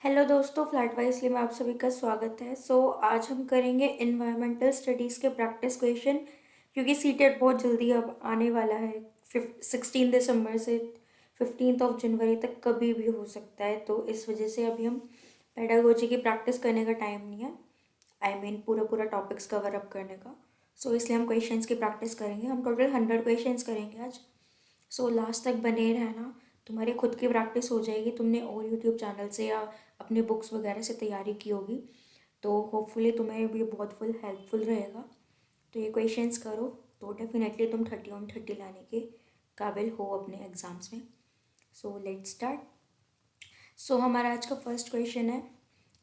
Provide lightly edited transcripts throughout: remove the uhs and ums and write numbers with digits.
Hello दोस्तों, flat wisely में आप सभी का स्वागत है। आज हम करेंगे इन्वायरमेंटल स्टडीज़ के प्रैक्टिस क्वेश्चन, क्योंकि सीटेट बहुत जल्दी अब आने वाला है। 16 दिसंबर से 15 जनवरी तक कभी भी हो सकता है, तो इस वजह से अभी हम पेडागोजी की प्रैक्टिस करने का टाइम नहीं है। पूरा पूरा टॉपिक्स कवर अप करने का। इसलिए हम क्वेश्चंस की प्रैक्टिस करेंगे। हम टोटल 100 क्वेश्चंस करेंगे आज। लास्ट तक बने रहना, तुम्हारी खुद की प्रैक्टिस हो जाएगी। तुमने और यूट्यूब चैनल से या अपने बुक्स वगैरह से तैयारी की होगी, तो होपफुली तुम्हें भी बहुत फुल हेल्पफुल रहेगा। तो ये क्वेश्चंस करो, तो डेफिनेटली तुम 30 on 30 लाने के काबिल हो अपने एग्ज़ाम्स में। Let's start. हमारा आज का फर्स्ट क्वेश्चन है,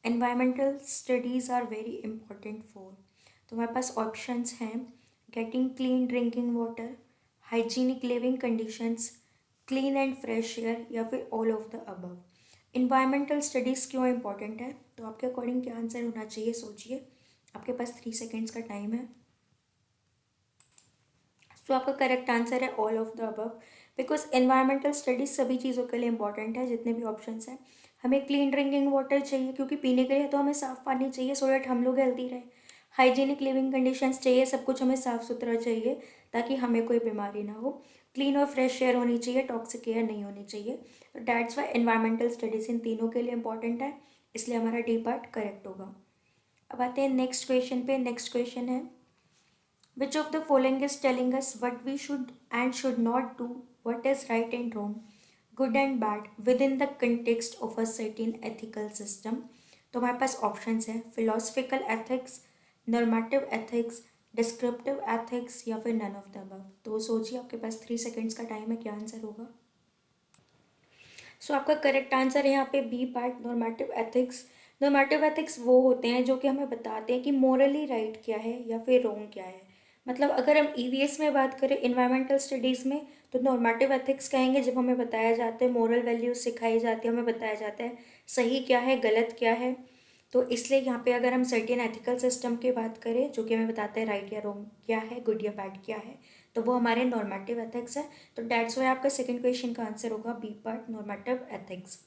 environmental studies are very important for. तो हमारे पास ऑप्शंस हैं, getting clean drinking water, hygienic living conditions, clean and fresh air, या फिर all of the above. Environmental studies क्यों इंपॉर्टेंट है, तो आपके अकॉर्डिंग क्या आंसर होना चाहिए, सोचिए। आपके पास 3 सेकेंड्स का टाइम है। आपका करेक्ट आंसर है all of the above, because environmental studies सभी चीज़ों के लिए इंपॉर्टेंट है। जितने भी ऑप्शंस हैं, हमें क्लीन ड्रिंकिंग वाटर चाहिए, क्योंकि पीने के लिए तो हमें साफ़ पानी चाहिए, सो डेट हम लोग हेल्दी रहें। हाइजीनिक लिविंग कंडीशंस चाहिए, सब कुछ हमें साफ़ सुथरा चाहिए ताकि हमें कोई बीमारी ना हो। क्लीन और फ्रेश एयर होनी चाहिए, टॉक्सिक एयर नहीं होनी चाहिए। तो डैट्स वाई एनवायरमेंटल स्टडीज़ इन तीनों के लिए इंपॉर्टेंट है, इसलिए हमारा डी पार्ट करेक्ट होगा। अब आते हैं नेक्स्ट क्वेश्चन पे। नेक्स्ट क्वेश्चन है, which of the following is telling us what we should and should not do, what is right and wrong, good and bad within the context of a certain ethical system? तो हमारे पास options हैं, philosophical ethics, normative ethics, descriptive ethics, या फिर none of the above. तो सोचिए, आपके पास 3 सेकेंड्स का टाइम है, क्या आंसर होगा। आपका करेक्ट आंसर है यहाँ पे B part, normative ethics. Normative ethics वो होते हैं जो कि हमें बताते हैं कि मोरली राइट क्या है या फिर रॉन्ग क्या है। मतलब अगर हम ईवीएस में बात करें, इन्वायरमेंटल स्टडीज़ में, तो नॉर्मेटिव एथिक्स कहेंगे जब हमें बताया जाता है, मोरल वैल्यूज सिखाई जाती है, हमें बताया जाता है सही क्या है गलत क्या है। तो इसलिए यहाँ पे अगर हम सर्टेन एथिकल सिस्टम की बात करें जो कि हमें बताते हैं राइट या रॉन्ग क्या है, गुड या बैड क्या है, तो वो हमारे नॉर्मेटिव एथिक्स है। तो डैट्स वाई आपका सेकंड क्वेश्चन का आंसर होगा बी पार्ट, नॉर्मेटिव एथिक्स।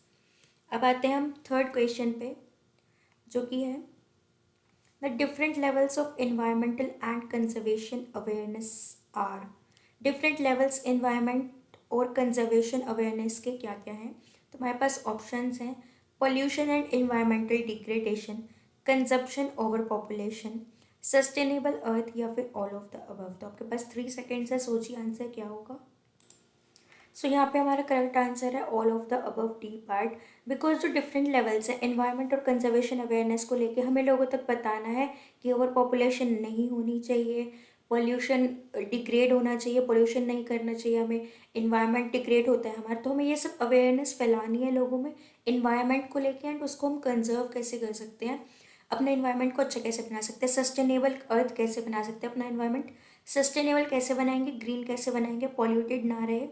अब आते हैं हम थर्ड क्वेश्चन पे, जो कि है the different levels of environmental and conservation awareness are. Different levels environment और कंजर्वेशन अवेयरनेस के क्या क्या हैं। तो हमारे पास ऑप्शंस हैं, pollution and environmental degradation, consumption over population, sustainable earth, या फिर ऑल ऑफ द अबव। तो आपके पास 3 सेकेंड्स है, सोचिए आंसर क्या होगा। यहाँ पे हमारा करेक्ट आंसर है all of the above D part, because जो डिफरेंट लेवल्स है एनवायरनमेंट और कंजर्वेशन अवेयरनेस को लेके हमें लोगों तक बताना है कि ओवर पॉपुलेशन नहीं होनी चाहिए, पोल्यूशन डिग्रेड होना चाहिए, पोल्यूशन नहीं करना चाहिए हमें, इन्वायरमेंट डिग्रेड होता है हमारा। तो हमें ये सब अवेयरनेस फैलानी है लोगों में इन्वायरमेंट को लेके, एंड उसको हम कंजर्व कैसे कर सकते हैं, अपने इन्वायरमेंट को अच्छा कैसे बना सकते हैं, सस्टेनेबल अर्थ कैसे बना सकते हैं, अपना इन्वायरमेंट सस्टेनेबल कैसे बनाएंगे, ग्रीन कैसे बनाएंगे, पॉल्यूटेड ना रहे,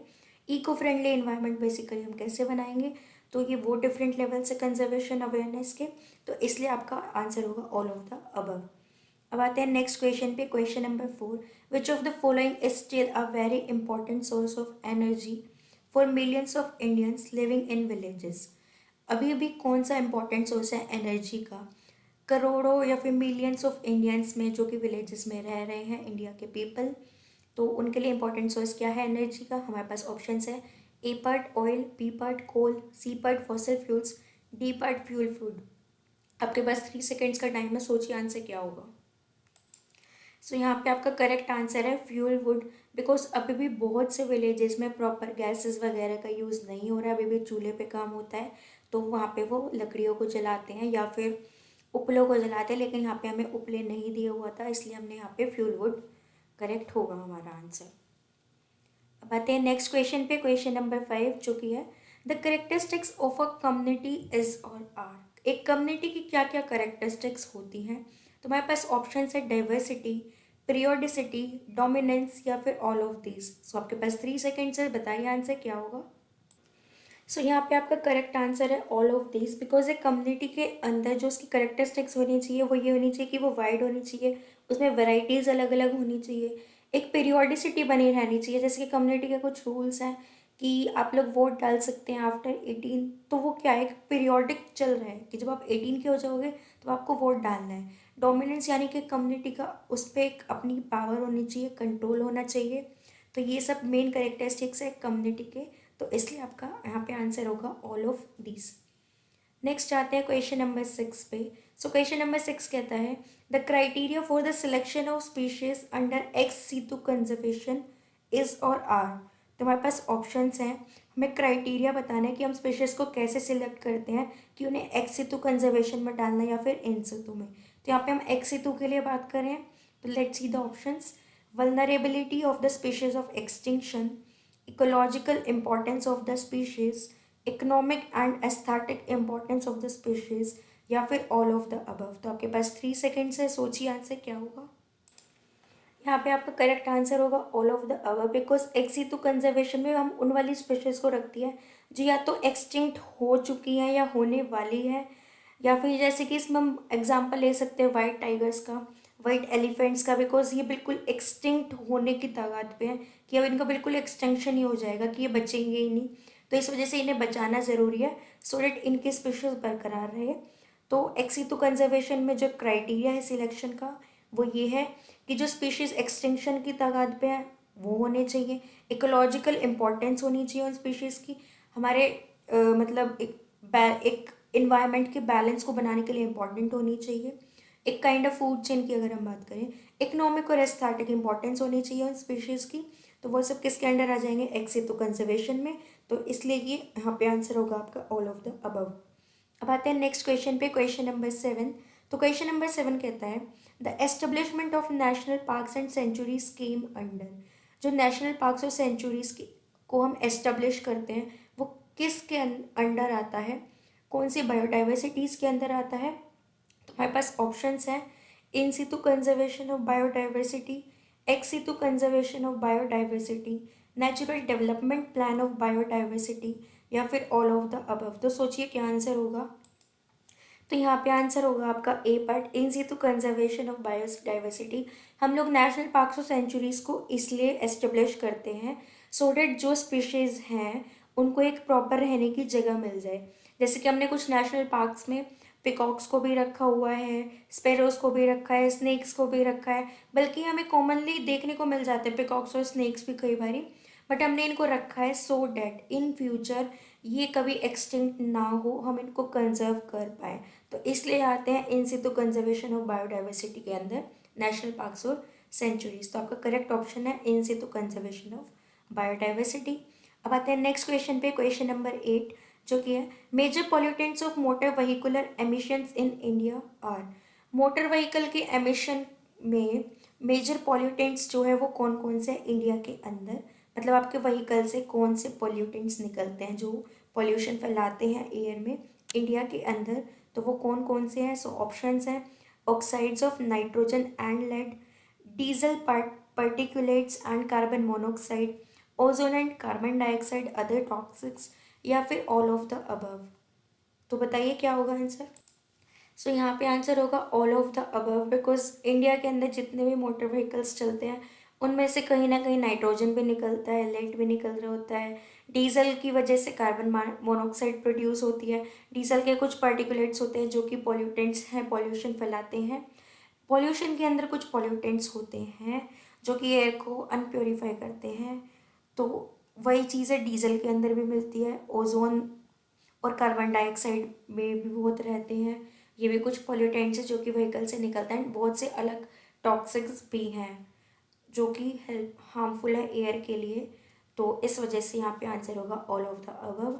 इको फ्रेंडली इन्वायरमेंट बेसिकली हम कैसे बनाएंगे। तो ये वो डिफरेंट लेवल से कंजर्वेशन अवेयरनेस के, तो इसलिए आपका आंसर होगा ऑल ऑफ द अबव। अब आते हैं नेक्स्ट क्वेश्चन पे, question number 4, which of the following is still a very important source of energy for millions of Indians living in villages. अभी भी कौन सा इंपॉर्टेंट सोर्स है एनर्जी का, करोड़ों या फिर मिलियंस ऑफ इंडियंस में जो कि विलेजेस में रह रहे हैं इंडिया के पीपल, तो उनके लिए इंपॉर्टेंट सोर्स क्या है एनर्जी का। हमारे पास ऑप्शंस है, A part oil, B part coal, C part fossil fuels, D part fuel food. आपके पास 3 सेकेंड्स का टाइम है, सोचिए आंसर क्या होगा। यहाँ पे आपका करेक्ट आंसर है फ्यूल वुड, बिकॉज अभी भी बहुत से विलेजेस में प्रॉपर गैसेस वगैरह का यूज़ नहीं हो रहा है, अभी भी चूल्हे पे काम होता है, तो वहाँ पे वो लकड़ियों को जलाते हैं या फिर उपलों को जलाते हैं, लेकिन यहाँ पे हमें उपले नहीं दिया हुआ था, इसलिए हमने यहाँ पे फ्यूल वुड करेक्ट होगा हमारा आंसर। अब आते हैं नेक्स्ट क्वेश्चन पे, क्वेश्चन नंबर 5, जो कि है the characteristics of a community is और आर। एक कम्युनिटी की क्या क्या करेक्टरिस्टिक्स होती हैं। तो हमारे पास ऑप्शन है, डाइवर्सिटी, पीरियोडिसिटी, डोमिनेंस, या फिर ऑल ऑफ दीज। आपके पास 3 सेकेंड्स है, बताइए आंसर क्या होगा। यहाँ पे आपका करेक्ट आंसर है ऑल ऑफ दिस, बिकॉज एक कम्युनिटी के अंदर जो उसकी करेक्टरिस्टिक्स होनी चाहिए वो ये होनी चाहिए कि वो वाइड होनी चाहिए, उसमें वैरायटीज़ अलग अलग होनी चाहिए, एक पीरियोडिसिटी बनी रहनी चाहिए, जैसे कि कम्युनिटी के कुछ रूल्स हैं कि आप लोग वोट डाल सकते हैं आफ्टर 18, तो वो क्या है, पीरियोडिक चल रहा है कि जब आप 18 के हो जाओगे तो आपको वोट डालना है। डोमिनेंस यानी कि कम्युनिटी का उस पर एक अपनी पावर होनी चाहिए, कंट्रोल होना चाहिए। तो ये सब मेन करेक्टरिस्टिक्स है कम्युनिटी के, तो इसलिए आपका यहाँ पे आंसर होगा ऑल ऑफ दीज। नेक्स्ट आते हैं क्वेश्चन नंबर 6 पे। सो क्वेश्चन नंबर 6 कहता है the criteria for the selection of species under ex situ conservation is और आर। तो हमारे पास ऑप्शंस हैं, हमें क्राइटेरिया बताना है कि हम स्पीशीज को कैसे सिलेक्ट करते हैं कि उन्हें एक्स सीटू कंजर्वेशन में डालना है या फिर इन सीटू में। तो यहाँ पे हम एक्स सीटू के लिए बात करें तो let's see the options. Vulnerability of the species of extinction, ecological importance of the species, economic and aesthetic importance of the species, या फिर ऑल ऑफ द अबव। तो आपके पास 3 सेकेंड्स है, सोचिए आंसर क्या होगा। यहाँ पे आपका करेक्ट आंसर होगा all of the above, because ex situ conservation में हम उन वाली स्पीशीज को रखती है जो या तो एक्सटिंक्ट हो चुकी हैं या होने वाली है, या फिर जैसे कि इसमें हम एग्जांपल ले सकते हैं वाइट टाइगर्स का, वाइट एलिफेंट्स का, बिकॉज ये बिल्कुल एक्सटिंक्ट होने की तादाद पे है कि अब इनका बिल्कुल एक्सटेंशन ही हो जाएगा कि ये बचेंगे ही नहीं। तो इस वजह से इन्हें बचाना ज़रूरी है सो डेट इनकी स्पीशीज बरकरार रहे। तो एक्सीटू कंजर्वेशन में जो क्राइटेरिया है सिलेक्शन का वो ये है कि जो स्पीशीज एक्सटिंक्शन की तादाद पे है वो होने चाहिए, इकोलॉजिकल इम्पोर्टेंस होनी चाहिए उन स्पीशीज़ की, हमारे मतलब एक इन्वायरमेंट के बैलेंस को बनाने के लिए इम्पॉर्टेंट होनी चाहिए, एक काइंड ऑफ फूड चेन की अगर हम बात करें, इकोनॉमिक और एस्थेटिक इंपॉर्टेंस होनी चाहिए उन स्पीशीज़ की। तो वो सब किसके अंडर आ जाएंगे, एक्सीटू कंजर्वेशन में। तो इसलिए ये यहाँ पे आंसर होगा आपका ऑल ऑफ द अबव। अब आते हैं नेक्स्ट क्वेश्चन पे, क्वेश्चन नंबर 7। तो क्वेश्चन नंबर 7 कहता है the establishment of national parks and sanctuaries came under. जो नेशनल पार्क्स और सेंचुरीज को हम एस्टेब्लिश करते हैं वो किसके अंडर आता है, कौन सी बायोडाइवर्सिटीज़ के अंदर आता है। तो हमारे पास ऑप्शंस हैं in situ conservation of biodiversity, ex situ conservation of biodiversity, natural development plan of biodiversity, या फिर ऑल ऑफ द अबव। तो सोचिए क्या आंसर होगा। तो यहाँ पे आंसर होगा आपका A part, in situ conservation of biodiversity. हम लोग नेशनल पार्क्स और सेंचुरीज को इसलिए एस्टेब्लिश करते हैं सो डेट जो स्पीशीज़ हैं उनको एक प्रॉपर रहने की जगह मिल जाए। जैसे कि हमने कुछ नेशनल पार्क्स में पिकॉक्स को भी रखा हुआ है, स्पैरोज को भी रखा है, स्नेक्स को भी रखा है, बल्कि हमें कॉमनली देखने को मिल जाते हैं पिकॉक्स और स्नेक्स भी कई बारी, बट हमने इनको रखा है सो डैट इन फ्यूचर ये कभी एक्सटिंक्ट ना हो, हम इनको कंजर्व कर पाए। तो इसलिए आते हैं in situ conservation of biodiversity के अंदर नेशनल पार्क्स और सेंचुरीज। तो आपका करेक्ट ऑप्शन है in situ conservation of biodiversity. अब आते हैं नेक्स्ट क्वेश्चन पे, क्वेश्चन नंबर 8 जो कि है major pollutants of motor vehicular emissions in India are. Motor vehicle के एमिशन में मेजर पॉल्यूटेंट्स जो है वो कौन कौन से इंडिया के अंदर, मतलब आपके व्हीकल से कौन से पॉल्यूटेंट्स निकलते हैं जो पॉल्यूशन फैलाते हैं एयर में इंडिया के अंदर, तो वो कौन कौन से हैं। सो ऑप्शंस हैं oxides of nitrogen and lead, diesel particulates and carbon monoxide, ozone and carbon dioxide, other toxics, या फिर ऑल ऑफ द अबव। तो बताइए क्या होगा आंसर। सो यहाँ पे आंसर होगा all of the above, because India के अंदर जितने भी मोटर व्हीकल्स चलते हैं उनमें से कहीं ना कहीं नाइट्रोजन भी निकलता है, लेड भी निकल रहा होता है, डीजल की वजह से कार्बन मोनोऑक्साइड प्रोड्यूस होती है, डीजल के कुछ पार्टिकुलेट्स होते हैं जो कि पॉल्यूटेंट्स हैं, पॉल्यूशन फैलाते हैं। पॉल्यूशन के अंदर कुछ पॉल्यूटेंट्स होते हैं जो कि एयर को अनप्योरीफाई करते हैं, तो वही चीज़ें डीजल के अंदर भी मिलती है। ओजोन और कार्बन डाइऑक्साइड में भी बहुत रहते हैं, ये भी कुछ पॉल्यूटेंट्स हैं जो कि व्हीकल से निकलते हैं। बहुत से अलग टॉक्सिक्स भी हैं जो कि हेल्प हार्मफुल है एयर के लिए, तो इस वजह से यहाँ पे आंसर होगा ऑल ऑफ द अबव।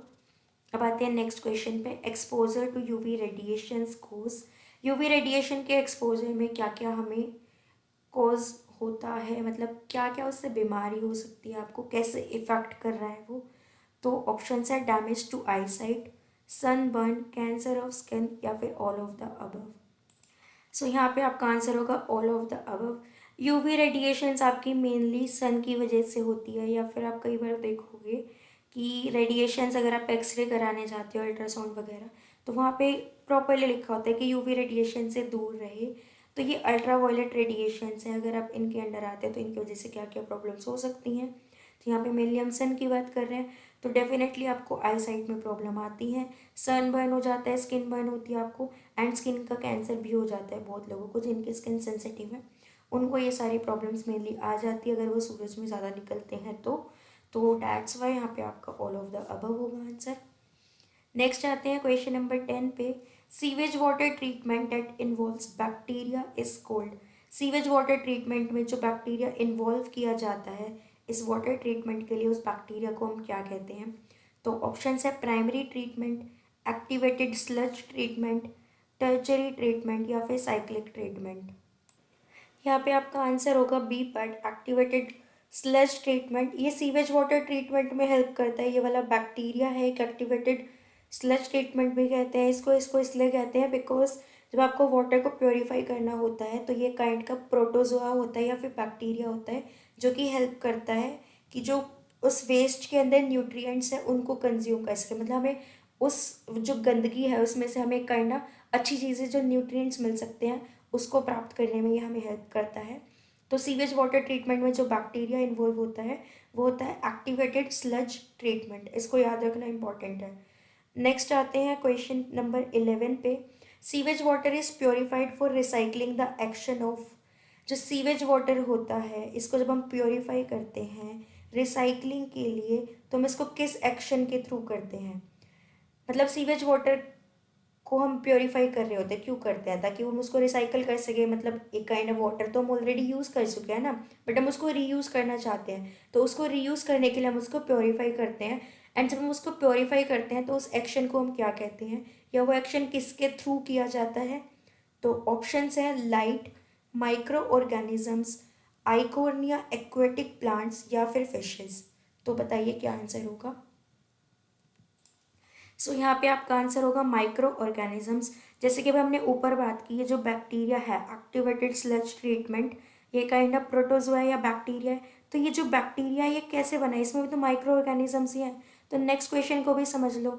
अब आते हैं नेक्स्ट क्वेश्चन पे, exposure to UV radiations cause. UV radiation के एक्सपोजर में क्या क्या हमें कोज होता है, मतलब क्या क्या उससे बीमारी हो सकती है, आपको कैसे इफ़ेक्ट कर रहा है वो। तो ऑप्शंस है damage to eyesight, sunburn, cancer of skin, या फिर all of the above. So यहाँ पे आपका आंसर होगा all of the above. UV radiations आपकी मेनली सन की वजह से होती है, या फिर आप कई बार देखोगे कि रेडिएशंस अगर आप एक्सरे कराने जाते हो अल्ट्रासाउंड वगैरह तो वहाँ पे प्रॉपरली लिखा होता है कि यूवी रेडिएशन से दूर रहे। तो ये अल्ट्रा वायलेट रेडिएशंस हैं, अगर आप इनके अंडर आते हैं तो इनकी वजह से क्या क्या प्रॉब्लम्स हो सकती हैं। तो यहाँ पे विलियमसन की बात कर रहे हैं तो डेफिनेटली आपको आई साइट में प्रॉब्लम आती है, सन बर्न हो जाता है, स्किन बर्न होती है आपको, एंड स्किन का कैंसर भी हो जाता है बहुत लोगों को जिनकी स्किन सेंसिटिव है, उनको ये सारी प्रॉब्लम्स मेनली आ जाती है अगर वो सूरज में ज़्यादा निकलते हैं तो डैट्स वाई यहाँ पे आपका ऑल ऑफ द अबव होगा आंसर। नेक्स्ट आते हैं क्वेश्चन नंबर 10 पे। Sewage water treatment that involves bacteria is called. Sewage water treatment में जो बैक्टीरिया इन्वॉल्व किया जाता है इस वाटर ट्रीटमेंट के लिए, उस बैक्टीरिया को हम क्या कहते हैं? तो ऑप्शन है primary treatment, activated sludge treatment, tertiary treatment या फिर साइक्लिक ट्रीटमेंट। यहाँ पे आपका आंसर होगा B part, activated sludge treatment. ये सीवेज वाटर ट्रीटमेंट में हेल्प करता है, ये वाला बैक्टीरिया है एक एक्टिवेटेड स्लज ट्रीटमेंट भी कहते हैं इसको इसलिए कहते हैं बिकॉज जब आपको वाटर को प्योरीफाई करना होता है तो ये काइंड का प्रोटोजोआ होता है या फिर बैक्टीरिया होता है जो कि हेल्प करता है कि जो उस वेस्ट के अंदर न्यूट्रिएंट्स हैं उनको कंज्यूम कर सके, मतलब हमें उस जो गंदगी है उसमें से हमें काइंड अच्छी चीज़ें जो न्यूट्रिएंट्स मिल सकते हैं उसको प्राप्त करने में ये हमें हेल्प करता है। तो सीवेज वाटर ट्रीटमेंट में जो बैक्टीरिया इन्वॉल्व होता है वो होता है एक्टिवेटेड स्लज ट्रीटमेंट, इसको याद रखना इंपॉर्टेंट है। नेक्स्ट आते हैं क्वेश्चन नंबर 11 पे। Sewage water is purified for recycling the action of. जो सीवेज वाटर होता है इसको जब हम प्योरीफाई करते हैं रिसाइकलिंग के लिए तो हम इसको किस एक्शन के थ्रू करते हैं? मतलब सीवेज वाटर को हम प्योरीफाई कर रहे होते हैं, क्यों करते हैं? ताकि हम उसको रिसाइकल कर सके, मतलब एक काइंड ऑफ वाटर तो हम ऑलरेडी यूज़ कर चुके हैं ना, बट हम उसको रीयूज़ करना चाहते हैं तो उसको रीयूज़ करने के लिए हम उसको प्योरीफाई करते हैं। एंड जब हम उसको प्योरीफाई करते हैं तो उस एक्शन को हम क्या कहते हैं, या वो एक्शन किसके थ्रू किया जाता है? तो ऑप्शंस हैं light, micro organisms, Eichhornia, aquatic plants या फिर फिशेस। तो बताइए क्या आंसर होगा? सो यहाँ पे आपका आंसर होगा माइक्रो ऑर्गेनिजम्स। जैसे कि अभी हमने ऊपर बात की है जो बैक्टीरिया है एक्टिवेटेड स्लज ट्रीटमेंट, ये काइंड ऑफ प्रोटोजोआ या बैक्टीरिया है। तो ये जो बैक्टीरिया है ये कैसे बना है? इसमें भी तो माइक्रो ऑर्गेनिजम्स ही हैं। तो नेक्स्ट क्वेश्चन को भी समझ लो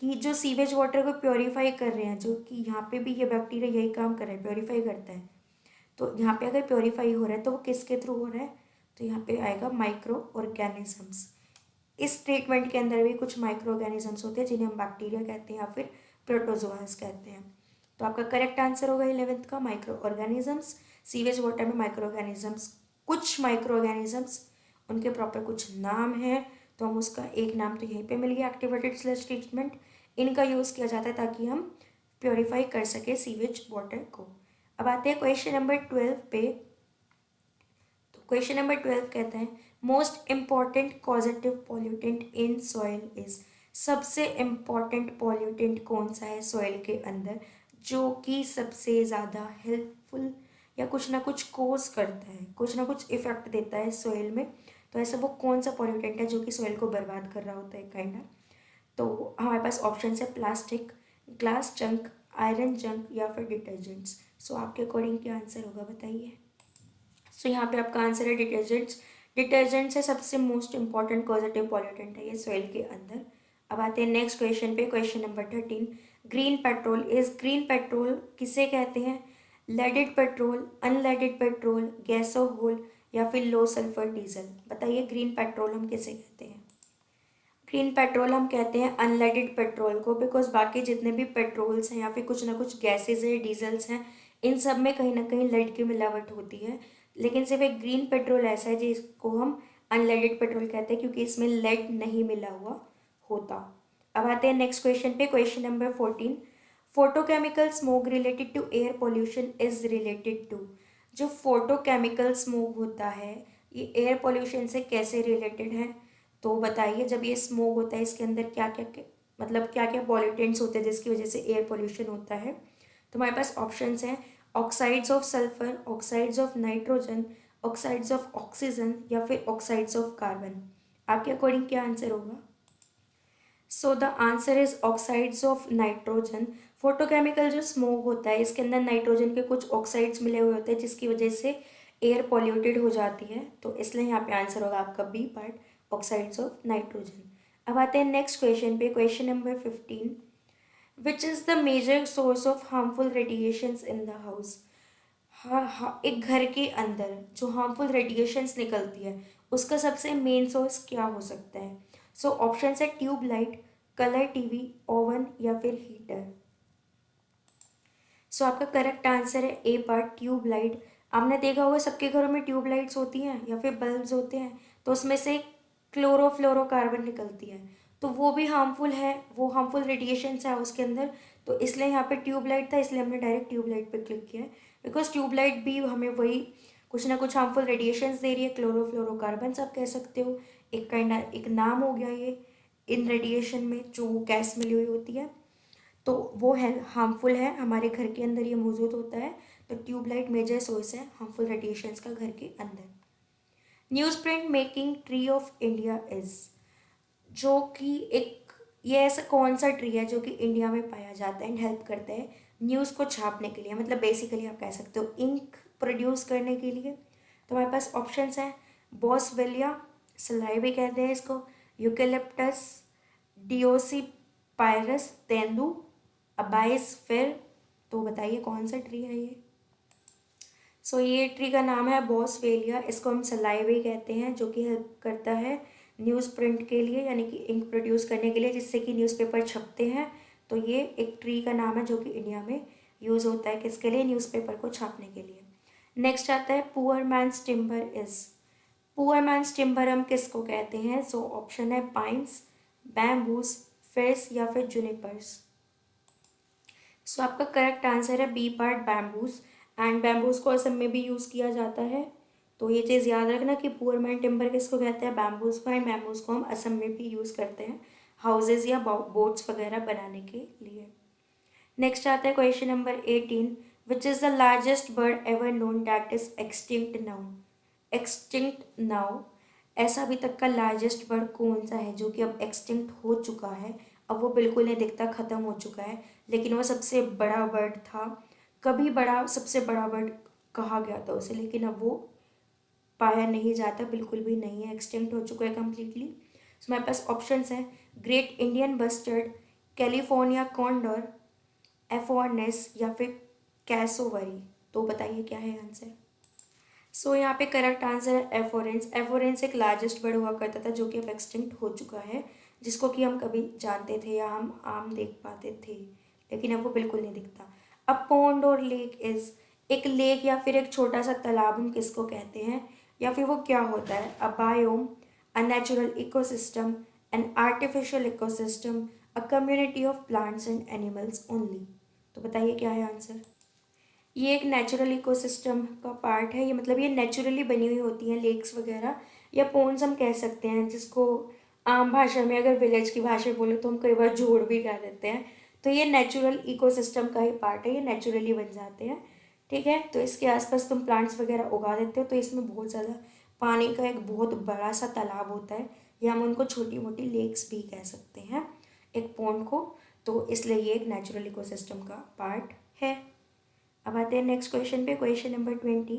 कि जो सीवेज वाटर को प्योरीफाई कर रहे हैं, जो कि यहाँ पे भी ये बैक्टीरिया यही काम कर रहा है, प्योरीफाई करता है। तो यहाँ पे अगर प्योरीफाई हो रहा है तो वो किसके थ्रू हो रहा है? तो यहाँ पे आएगा माइक्रो ऑर्गेनिजम्स। इस ट्रीटमेंट के अंदर भी कुछ माइक्रो ऑर्गेनिजम्स होते हैं जिन्हें हम बैक्टीरिया कहते हैं या फिर प्रोटोजोआस कहते हैं। तो आपका करेक्ट आंसर होगा 11th का माइक्रो ऑर्गेनिजम्स। सीवेज वाटर में माइक्रो ऑर्गेनिजम्स, कुछ माइक्रो ऑर्गेनिजम्स उनके प्रॉपर कुछ नाम हैं, तो हम उसका एक नाम तो यहीं पे मिल गया एक्टिवेटेड स्लज ट्रीटमेंट। इनका यूज़ किया जाता है ताकि हम प्योरीफाई कर सके सीवेज वाटर को। अब आते हैं क्वेश्चन नंबर 12 पे। तो क्वेश्चन नंबर 12 कहता है most important causative pollutant in soil is. सबसे इम्पॉर्टेंट पॉल्यूटेंट कौन सा है सॉइल के अंदर जो कि सबसे ज़्यादा हेल्पफुल या कुछ ना कुछ कोज करता है, कुछ ना कुछ इफेक्ट देता है सॉइल में? तो ऐसा वो कौन सा पॉल्यूटेंट है जो कि सॉइल को बर्बाद कर रहा होता है काइंड ऑफ? तो हमारे पास ऑप्शन है plastic, glass junk, iron junk या फिर डिटर्जेंट्स। सो आपके अकॉर्डिंग क्या आंसर होगा बताइए? सो यहाँ पे आपका आंसर है डिटर्जेंट्स। डिटर्जेंट्स है सबसे मोस्ट इंपॉर्टेंट पॉजिटिव पॉल्यूटेंट है ये सॉइल के अंदर। अब आते हैं नेक्स्ट क्वेश्चन पे, question number 13। Green vitriol is, green vitriol किसे कहते हैं? Leaded petrol, unleaded petrol, gasohol या फिर लो सल्फर डीजल। बताइए ग्रीन पेट्रोल हम किसे कहते हैं? ग्रीन पेट्रोल हम कहते हैं अनलेडेड पेट्रोल को, बिकॉज बाकी जितने भी पेट्रोल्स हैं या फिर कुछ ना कुछ गैसेज है, डीजल्स हैं, इन सब में कहीं ना कहीं लेड की मिलावट होती है। लेकिन सिर्फ एक ग्रीन पेट्रोल ऐसा है जिसको हम अनलेडेड पेट्रोल कहते हैं क्योंकि इसमें लेड नहीं मिला हुआ होता। अब आते हैं नेक्स्ट क्वेश्चन पे, question number 14। Photochemical smoke related to air pollution is related to. जो फोटोकेमिकल स्मोक होता है ये एयर पोल्यूशन से कैसे रिलेटेड है? तो बताइए जब ये स्मोक होता है इसके अंदर क्या क्या मतलब क्या क्या पॉल्यूटेंट्स होते हैं जिसकी वजह से एयर पोल्यूशन होता है? तो हमारे पास ऑप्शंस हैं oxides of sulphur, oxides of nitrogen, oxides of oxygen या फिर ऑक्साइड्स ऑफ कार्बन। आपके अकॉर्डिंग क्या आंसर होगा? So the answer is oxides of nitrogen. Photochemical जो स्मोक होता है इसके अंदर नाइट्रोजन के कुछ ऑक्साइड्स मिले हुए होते हैं जिसकी वजह से एयर पॉल्यूटेड हो जाती है, तो इसलिए यहाँ पे आंसर होगा आपका B part, oxides of nitrogen. अब आते हैं नेक्स्ट क्वेश्चन पे, question number 15। Which is the major source of harmful radiations in the house. हाँ हाँ, एक घर के अंदर जो हार्मफुल रेडिएशंस निकलती है उसका सबसे मेन सोर्स क्या हो सकता है? सो ऑप्शन है tube light, colour TV, oven या फिर हीटर। सो आपका करेक्ट आंसर है ए पार्ट, ट्यूब लाइट। आपने देखा होगा सबके घरों में ट्यूब लाइट्स होती हैं या फिर बल्ब्स होते हैं, तो उसमें से क्लोरोफ्लोरोकार्बन निकलती है, तो वो भी हार्मफुल है, वो हार्मफुल रेडिएशंस है उसके अंदर। तो इसलिए यहाँ पे ट्यूब लाइट था, इसलिए हमने डायरेक्ट ट्यूब लाइट पे क्लिक किया है, बिकॉज ट्यूब लाइट भी हमें वही कुछ ना कुछ हार्मफुल रेडिएशंस दे रही है, क्लोरोफ्लोरोकार्बन आप कह सकते हो, एक नाम हो गया ये इन रेडिएशन में जो गैस मिली हुई होती है, तो वो है हार्मफुल है, हमारे घर के अंदर ये मौजूद होता है। तो ट्यूबलाइट मेजर सोर्स है हार्मफुल रेडिएशंस का घर के अंदर। News print making tree of India is, जो कि एक ये ऐसा कौन सा ट्री है जो कि इंडिया में पाया जाता है एंड हेल्प करता है न्यूज़ को छापने के लिए, मतलब बेसिकली आप कह सकते हो इंक प्रोड्यूस करने के लिए। तो हमारे पास ऑप्शंस हैं बॉसवेलिया, सलाई कहते हैं इसको, यूकेलिप्टस, डिओसी पायरस, तेंदू, अबाइस फिर। तो बताइए कौन सा ट्री है ये? ये ट्री का नाम है बॉसवेलिया, इसको हम सलाइवे कहते हैं, जो कि हेल्प करता है न्यूज़ प्रिंट के लिए, यानी कि इंक प्रोड्यूस करने के लिए जिससे कि न्यूज़पेपर छपते हैं। तो ये एक ट्री का नाम है जो कि इंडिया में यूज़ होता है किसके लिए? न्यूज़पेपर को छापने के लिए। नेक्स्ट आता है poor man's timber is, poor man's timber हम किसको कहते हैं? ऑप्शन है पाइन्स, बैम्बूज, फिर्स या फिर जुनिपर्स। आपका करेक्ट आंसर है B part, bamboos. And bamboos को असम में भी यूज़ किया जाता है, तो ये चीज़ याद रखना कि पुअर मैन टिम्बर किसको कहते हैं? बैम्बूज को। एंड बैम्बूज को हम असम में भी यूज़ करते हैं हाउसेज या बोट्स वगैरह बनाने के लिए। नेक्स्ट आता है question number 18, which is the largest bird ever known that is extinct now? Extinct now, ऐसा अभी तक का लार्जेस्ट बर्ड कौन सा है जो कि अब एक्सटिंक्ट हो चुका है, अब वो बिल्कुल नहीं दिखता, ख़त्म हो चुका है, लेकिन वो सबसे बड़ा बर्ड था, कभी बड़ा सबसे बड़ा बर्ड कहा गया था उसे, लेकिन अब वो पाया नहीं जाता, बिल्कुल भी नहीं है, एक्सटिंक्ट हो चुका है कम्प्लीटली। सो हमारे पास ऑप्शंस हैं great Indian bustard, California condor, aepyornis या फिर कैसोवरी। तो बताइए क्या है आंसर? यहाँ पे करेक्ट आंसर है एफोरेंस। एफोरेंस एक लार्जेस्ट बर्ड हुआ करता था जो कि अब एक्सटिंक्ट हो चुका है, जिसको कि हम कभी जानते थे या हम आम देख पाते थे, लेकिन अब वो बिल्कुल नहीं दिखता। अब पॉन्ड और लेक इज, एक लेक या फिर एक छोटा सा तालाब हम किसको कहते हैं, या फिर वो क्या होता है? A biome, a natural ecosystem, an artificial ecosystem, a community of plants and animals only. तो बताइए क्या है आंसर? ये एक नेचुरल इकोसिस्टम का पार्ट है, ये मतलब ये नेचुरली बनी हुई होती हैं लेक्स वगैरह या पोन्स हम कह सकते हैं, जिसको आम भाषा में अगर विलेज की भाषा बोले तो हम कई बार जोड़ भी कह देते हैं। तो ये नेचुरल इकोसिस्टम का ही पार्ट है, ये नेचुरली बन जाते हैं, ठीक है। तो इसके आसपास तुम प्लांट्स वगैरह उगा देते हो, तो इसमें बहुत ज़्यादा पानी का एक बहुत बड़ा सा तालाब होता है, या हम उनको छोटी मोटी लेक्स भी कह सकते हैं एक पॉन्ड को। तो इसलिए ये एक नेचुरल इकोसिस्टम का पार्ट है। अब आते हैं नेक्स्ट क्वेश्चन पे, question number 20,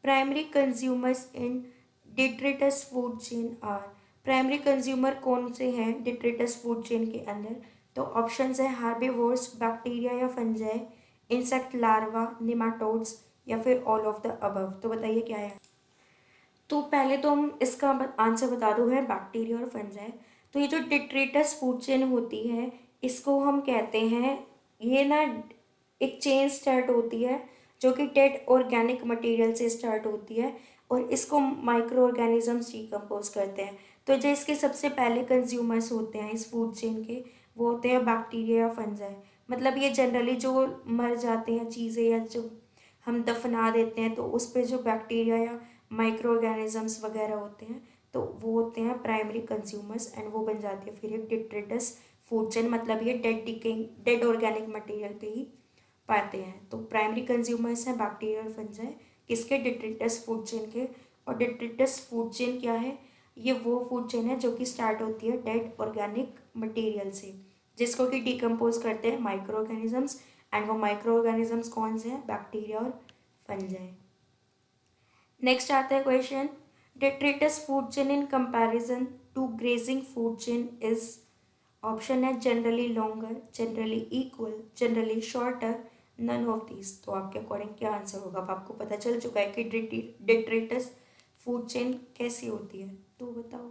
primary consumers in detritus food chain are, primary consumer कौन से हैं डिट्रिटस फूड चेन के अंदर? तो ऑप्शंस है हार्बीवोर्स, बैक्टीरिया या फंजाई, इंसेक्ट लार्वा, निमाटोड्स या फिर ऑल ऑफ द अबव। तो बताइए क्या है? तो पहले तो हम इसका आंसर बता दो है बैक्टीरिया और फंजाई। तो ये जो डिट्रिटस फूड चेन होती है, इसको हम कहते हैं, ये ना एक चेन स्टार्ट होती है जो कि डेड ऑर्गेनिक मटेरियल से स्टार्ट होती है, और इसको माइक्रो ऑर्गेनिजम्स डिकम्पोज करते हैं। तो जो इसके सबसे पहले कंज्यूमर्स होते हैं इस फूड चेन के, वो होते हैं बैक्टीरिया या फंजाई। मतलब ये जनरली जो मर जाते हैं चीज़ें या जो हम दफना देते हैं, तो उस पर जो बैक्टीरिया या माइक्रो ऑर्गेनिजम्स वगैरह होते हैं, तो वो होते हैं प्राइमरी कंज्यूमर्स, एंड वो बन जाती है फिर एक डिट्रिटस फूड चेन। मतलब ये डेड ऑर्गेनिक मटेरियल पे ही पाते हैं। तो प्राइमरी कंज्यूमर्स हैं बैक्टीरिया और फंजाई किसके? डिट्रिटस फूड चेन के। और डिट्रिटस फूड चेन क्या है? ये वो फूड चेन है जो कि स्टार्ट होती है डेड ऑर्गेनिक मटेरियल से, जिसको कि डिकम्पोज करते हैं माइक्रो ऑर्गेनिजम्स, एंड वो माइक्रो ऑर्गेनिजम्स कौन से हैं? बैक्टीरिया और फंजाई। नेक्स्ट आता है question, detritus food chain in comparison to grazing food chain is, option है generally longer, generally equal, generally shorter, none of these. तो आपके अकॉर्डिंग क्या आंसर होगा? अब आपको पता चल चुका है कि डिट्रिटस फूड चेन कैसी होती है, तो बताओ।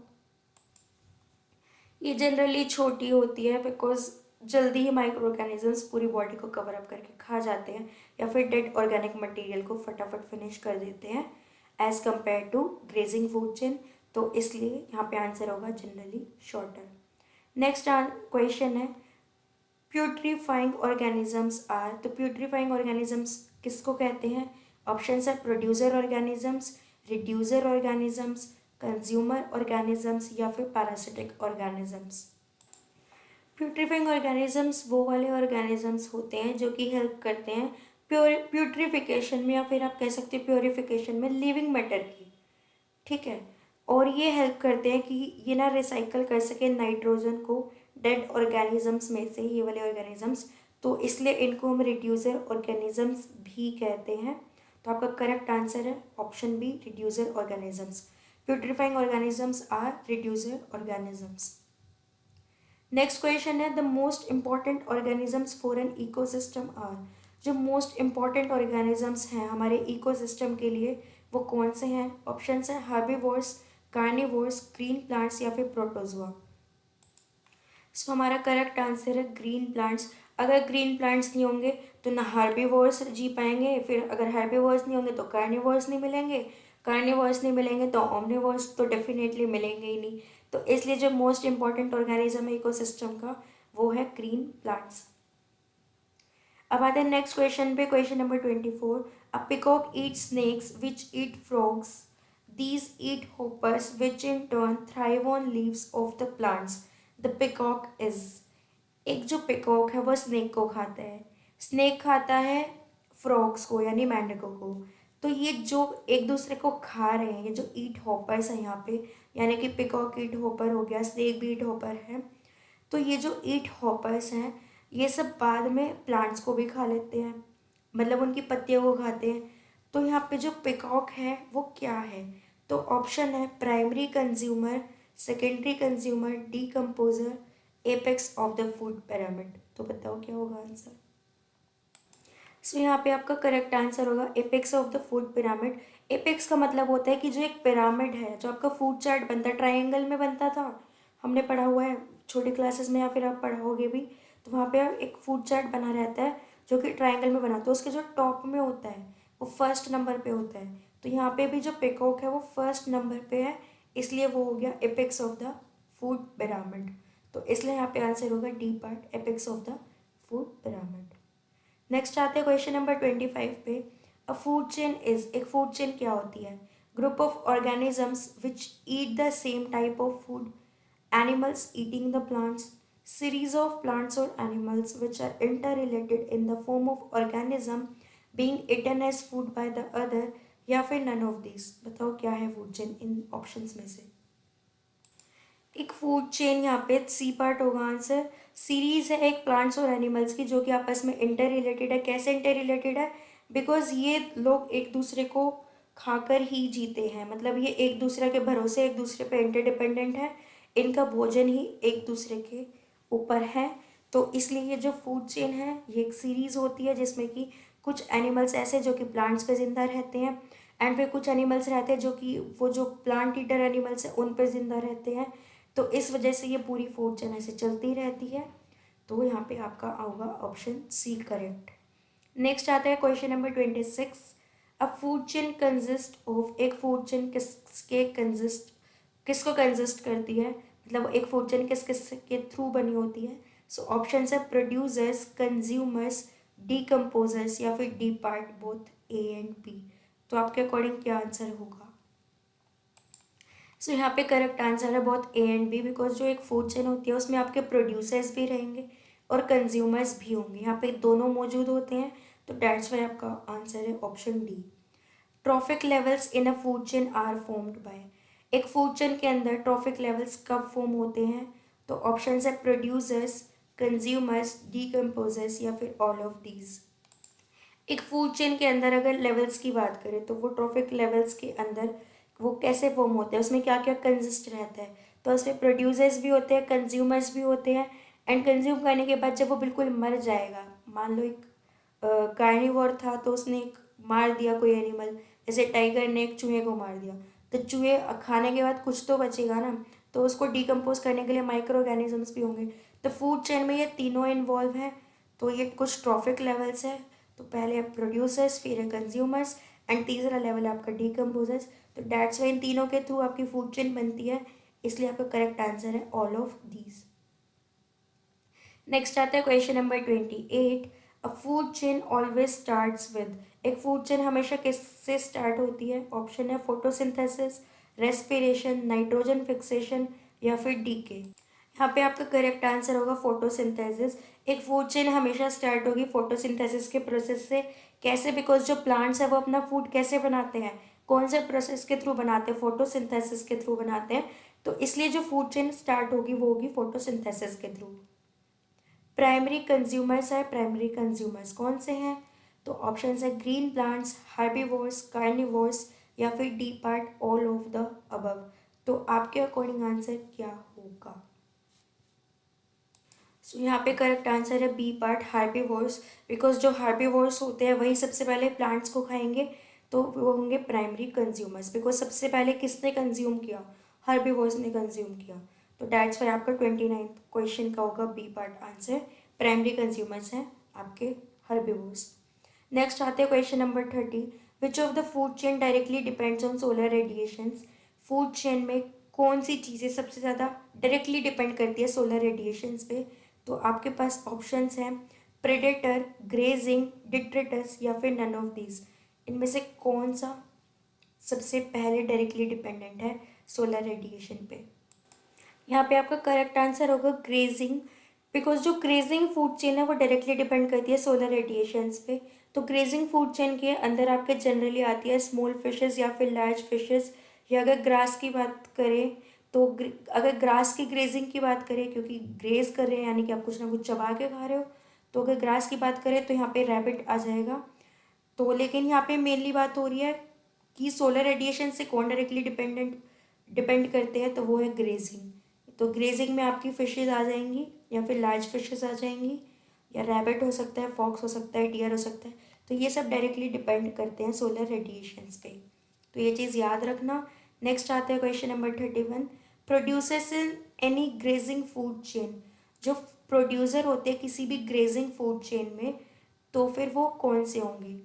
ये जनरली छोटी होती है बिकॉज जल्दी ही माइक्रो ऑर्गेनिजम्स पूरी बॉडी को कवर अप करके खा जाते हैं या फिर डेड ऑर्गेनिक मटेरियल को फटाफट फिनिश कर देते हैं as compare to grazing food chain. तो इसलिए यहाँ पे आंसर होगा जनरली शॉर्टर। नेक्स्ट क्वेश्चन है प्यूट्रीफाइंग ऑर्गेनिजम्स आर, तो प्यूट्रीफाइंग ऑर्गेनिजम्स किसको कहते हैं? ऑप्शन है producer organisms, reducer organisms, consumer organisms या फिर पैरासिटिक ऑर्गेनिजम्स। प्यूट्रीफाइंग ऑर्गेनिजम्स वो वाले ऑर्गेनिजम्स होते हैं जो कि हेल्प करते हैं प्यूट्रिफिकेशन में, या फिर आप कह सकते हैं प्योरिफिकेशन में लिविंग मैटर की, ठीक है। और ये हेल्प करते हैं कि ये ना रिसाइकल कर सके नाइट्रोजन को डेड ऑर्गेनिजम्स में से, ये वाले ऑर्गेनिजम्स, तो इसलिए इनको हम रिड्यूसर ऑर्गेनिजम्स भी कहते हैं। तो आपका करेक्ट आंसर है option B, reducer organisms. Putrefying organisms are reducer organisms. Next question है the most important organisms for an ecosystem are, जो मोस्ट इंपॉर्टेंट ऑर्गेनिजम्स हैं हमारे इकोसिस्टम के लिए वो कौन से हैं? ऑप्शन है हार्बीवोर्स, कार्निवोर्स, ग्रीन प्लांट्स या फिर प्रोटोजोआ। सो हमारा करेक्ट आंसर है ग्रीन प्लांट्स। अगर ग्रीन प्लांट्स नहीं होंगे तो ना हार्बीवोर्स जी पाएंगे, फिर अगर हार्बीवोर्स नहीं होंगे तो कार्निवोर्स नहीं मिलेंगे, कार्निवोर्स नहीं मिलेंगे तो ओमनिवोर्स तो डेफिनेटली मिलेंगे ही नहीं। तो इसलिए जो मोस्ट इंपॉर्टेंट ऑर्गेनिज्म है इकोसिस्टम का वो है ग्रीन प्लांट्स। अब आते हैं नेक्स्ट क्वेश्चन पे, question number 24। A peacock eat snakes which eat frogs, these eat hoppers which in turn thrive on leaves of the plants, the peacock is. एक जो पिकॉक है वो स्नेक को खाता है, स्नेक खाता है फ्रॉग्स को यानी मेंढकों को। तो ये जो एक दूसरे को खा रहे हैं, ये जो ईट हॉपर्स हैं यहाँ पे, यानी कि पिकॉक ईट हॉपर हो गया, स्नेक भी ईट हॉपर है। तो ये जो ईट हॉपर्स हैं ये सब बाद में प्लांट्स को भी खा लेते हैं, मतलब उनकी पत्तियों को खाते हैं। तो यहाँ पे जो पिकॉक है वो क्या है? तो ऑप्शन है primary consumer, secondary consumer, decomposer, apex of the food pyramid. तो बताओ क्या होगा आंसर। सो यहाँ पे आपका करेक्ट आंसर होगा apex of the food pyramid. Apex का मतलब होता है कि जो एक पिरामिड है, जो आपका फूड चार्ट बनता है ट्रायंगल में बनता था, हमने पढ़ा हुआ है छोटी क्लासेस में या फिर आप पढ़ाओगे भी, तो वहाँ पे एक फूड चार्ट बना रहता है जो कि ट्रायंगल में बना, तो उसके जो टॉप में होता है वो फर्स्ट नंबर पे होता है। तो यहाँ पे भी जो पिकॉक है वो फर्स्ट नंबर पे है, इसलिए वो हो गया apex of the food pyramid. तो इसलिए यहाँ पे आंसर होगा D part, apex of the food pyramid. Next आते हैं क्वेश्चन नंबर 25 पे। अ फूड चेन इज, एक फूड चेन क्या होती है? Group of organisms which eat the same type of food, animals eating the plants, series of plants or animals which are interrelated in the form of organism being eaten as food by the other, या फिर none of these। बताओ क्या है food chain इन options में से। एक food chain यहाँ पे सी पार्ट होगा आंसर। सीरीज है एक प्लांट्स और एनिमल्स की जो कि आपस में इंटर रिलेटेड है। कैसे इंटर रिलेटेड है? बिकॉज ये लोग एक दूसरे को खाकर ही जीते हैं, मतलब ये एक दूसरे के भरोसे एक दूसरे पे इंटर डिपेंडेंट है, इनका भोजन ही एक दूसरे के ऊपर है। तो इसलिए ये जो फूड चेन है ये एक सीरीज होती है जिसमें कि कुछ एनिमल्स ऐसे जो कि प्लांट्स पे जिंदा रहते हैं, एंड फिर कुछ एनिमल्स रहते हैं जो कि वो जो प्लांट ईटर एनिमल्स हैं उन पे जिंदा रहते हैं। तो इस वजह से ये पूरी फूड चेन ऐसे चलती रहती है। तो यहाँ पे आपका होगा ऑप्शन सी करेक्ट। नेक्स्ट आता है question number 26। A food chain consist of, एक फूड चेन किसको कंसिस्ट करती है, मतलब एक फूड चेन किस किस के थ्रू बनी होती है। सो ऑप्शन है प्रोड्यूसर्स, कंज्यूमर्स, डीकम्पोजर्स या फिर D part both A and B. तो आपके अकॉर्डिंग क्या आंसर होगा? सो यहाँ पे करेक्ट आंसर है बहुत ए एंड बी, बिकॉज जो एक फूड चेन होती है उसमें आपके प्रोड्यूसर्स भी रहेंगे और कंज्यूमर्स भी होंगे, यहाँ पे दोनों मौजूद होते हैं। तो डेट्स वाई आपका आंसर है option D. Trophic levels in a food chain are formed by, एक फूड चेन के अंदर ट्रॉफिक लेवल्स कब फॉर्म होते हैं? तो ऑप्शन है प्रोड्यूसर्स, कंज्यूमर्स, डीकम्पोजर्स या फिर ऑल ऑफ दीज। एक फूड चेन के अंदर अगर लेवल्स की बात करें तो वो ट्रॉफिक लेवल्स के अंदर वो कैसे फॉर्म होते हैं, उसमें क्या क्या कंसिस्ट रहता है? तो उसमें प्रोड्यूसर्स भी होते हैं, कंज्यूमर्स भी होते हैं, एंड कंज्यूम करने के बाद जब वो बिल्कुल मर जाएगा, मान लो एक कार्निवोर था तो उसने एक मार दिया कोई एनिमल, जैसे टाइगर ने एक चूहे को मार दिया, तो चूहे खाने के बाद कुछ तो बचेगा ना, तो उसको डिकम्पोज करने के लिए माइक्रो ऑर्गेनिजम्स भी होंगे। तो फूड चेन में ये तीनों इन्वॉल्व हैं। तो ये कुछ ट्रॉफिक लेवल्स है। तो पहले है प्रोड्यूसर्स, फिर है कंज्यूमर्स, एंड तीसरा लेवल है आपका डिकम्पोजर्स। तो डैट्स वाई इन तीनों के थ्रू आपकी फूड चेन बनती है, इसलिए आपका करेक्ट आंसर है ऑल ऑफ दीज। नेक्स्ट आता है question number 28। A food chain always starts with. एक फूड चेन हमेशा किससे स्टार्ट होती है? ऑप्शन है फोटोसिंथेसिस, रेस्पिरेशन, नाइट्रोजन फिक्सेशन या फिर डीके। यहाँ पे आपका करेक्ट आंसर होगा फोटोसिंथेसिस। एक फूड चेन हमेशा स्टार्ट होगी फोटोसिंथेसिस के प्रोसेस से। कैसे? बिकॉज जो प्लांट्स है वो अपना फूड कैसे बनाते हैं, कौन से प्रोसेस के थ्रू बनाते हैं? फोटोसिंथेसिस के थ्रू बनाते हैं। तो इसलिए जो फूड चेन स्टार्ट होगी वो होगी फोटोसिंथेसिस के थ्रू। प्राइमरी कंज्यूमर्स है, प्राइमरी कंज्यूमर्स कौन से हैं? तो ऑप्शन है ग्रीन प्लांट्स, हार्बीवोर्स, कार्निवोर्स या फिर D part all of the above. तो आपके अकॉर्डिंग आंसर क्या होगा? सो यहाँ पे करेक्ट आंसर है बी पार्ट, हार्बीवोर्स। बिकॉज जो हार्बीवोर्स होते हैं वही सबसे पहले प्लांट्स को खाएंगे, तो वो होंगे प्राइमरी कंज्यूमर्स। बिकॉज सबसे पहले किसने कंज्यूम किया? हार्बीवोर्स ने कंज्यूम किया। तो डैट्स वाई आपका 29th क्वेश्चन का होगा B part answer. Primary consumers हैं आपके हार्बीवोर्स। नेक्स्ट आते हैं question number 30। Which of the food chain directly depends on solar radiations. Food chain में कौन सी चीज़ें सबसे ज़्यादा डायरेक्टली डिपेंड करती है सोलर रेडिएशंस पे? तो आपके पास ऑप्शंस हैं प्रेडेटर, ग्रेजिंग, डिट्रेटस या फिर नन ऑफ दीज। इनमें से कौन सा सबसे पहले डायरेक्टली डिपेंडेंट है सोलर रेडिएशन पे? यहाँ पे आपका करेक्ट आंसर होगा ग्रेजिंग। बिकॉज जो ग्रेजिंग फूड चेन है वो डायरेक्टली डिपेंड करती है सोलर रेडिएशंस पे। तो ग्रेजिंग फूड चेन के अंदर आपके जनरली आती है स्मॉल फिशेस या फिर लार्ज फिशेस। या अगर ग्रास की बात करें तो अगर ग्रास की ग्रेजिंग की बात करें, क्योंकि ग्रेज कर रहे हैं यानी कि आप कुछ ना कुछ चबा के खा रहे हो, तो अगर ग्रास की बात करें तो यहाँ पे रैबिट आ जाएगा। तो लेकिन यहाँ पे मेनली बात हो रही है कि सोलर रेडिएशन से कौन डायरेक्टली डिपेंड करते हैं, तो वो है ग्रेजिंग। तो ग्रेजिंग में आपकी फिशेज आ जाएंगी या फिर लार्ज फिशेज आ जाएंगी, या रैबिट हो सकता है, फॉक्स हो सकता है, डियर हो सकता है। तो ये सब डायरेक्टली डिपेंड करते हैं सोलर रेडिएशंस पे। तो ये चीज़ याद रखना। नेक्स्ट आता है question number 31। Producers in any grazing food chain. जो प्रोड्यूसर होते हैं किसी भी ग्रेजिंग फूड चेन में, तो फिर वो कौन से होंगे?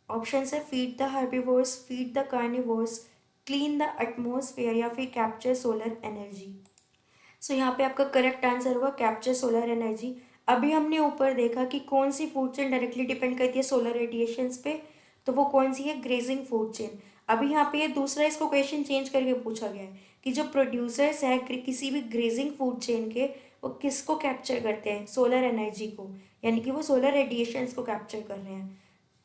ऑप्शन है feed the herbivores, feed the carnivores, clean the atmosphere या फिर कैप्चर सोलर एनर्जी। सो यहाँ पे आपका करेक्ट आंसर होगा कैप्चर सोलर एनर्जी। अभी हमने ऊपर देखा कि कौन sea food chain directly depend करती है सोलर रेडिएशंस पे, तो वो कौन सी है? Grazing food chain. अभी यहाँ पे ये दूसरा इसको क्वेश्चन चेंज करके पूछा गया है कि जो प्रोड्यूसर्स हैं किसी भी ग्रेजिंग फूड चेन के, वो किसको कैप्चर करते हैं? सोलर एनर्जी को, यानी कि वो सोलर रेडिएशंस को कैप्चर कर रहे हैं।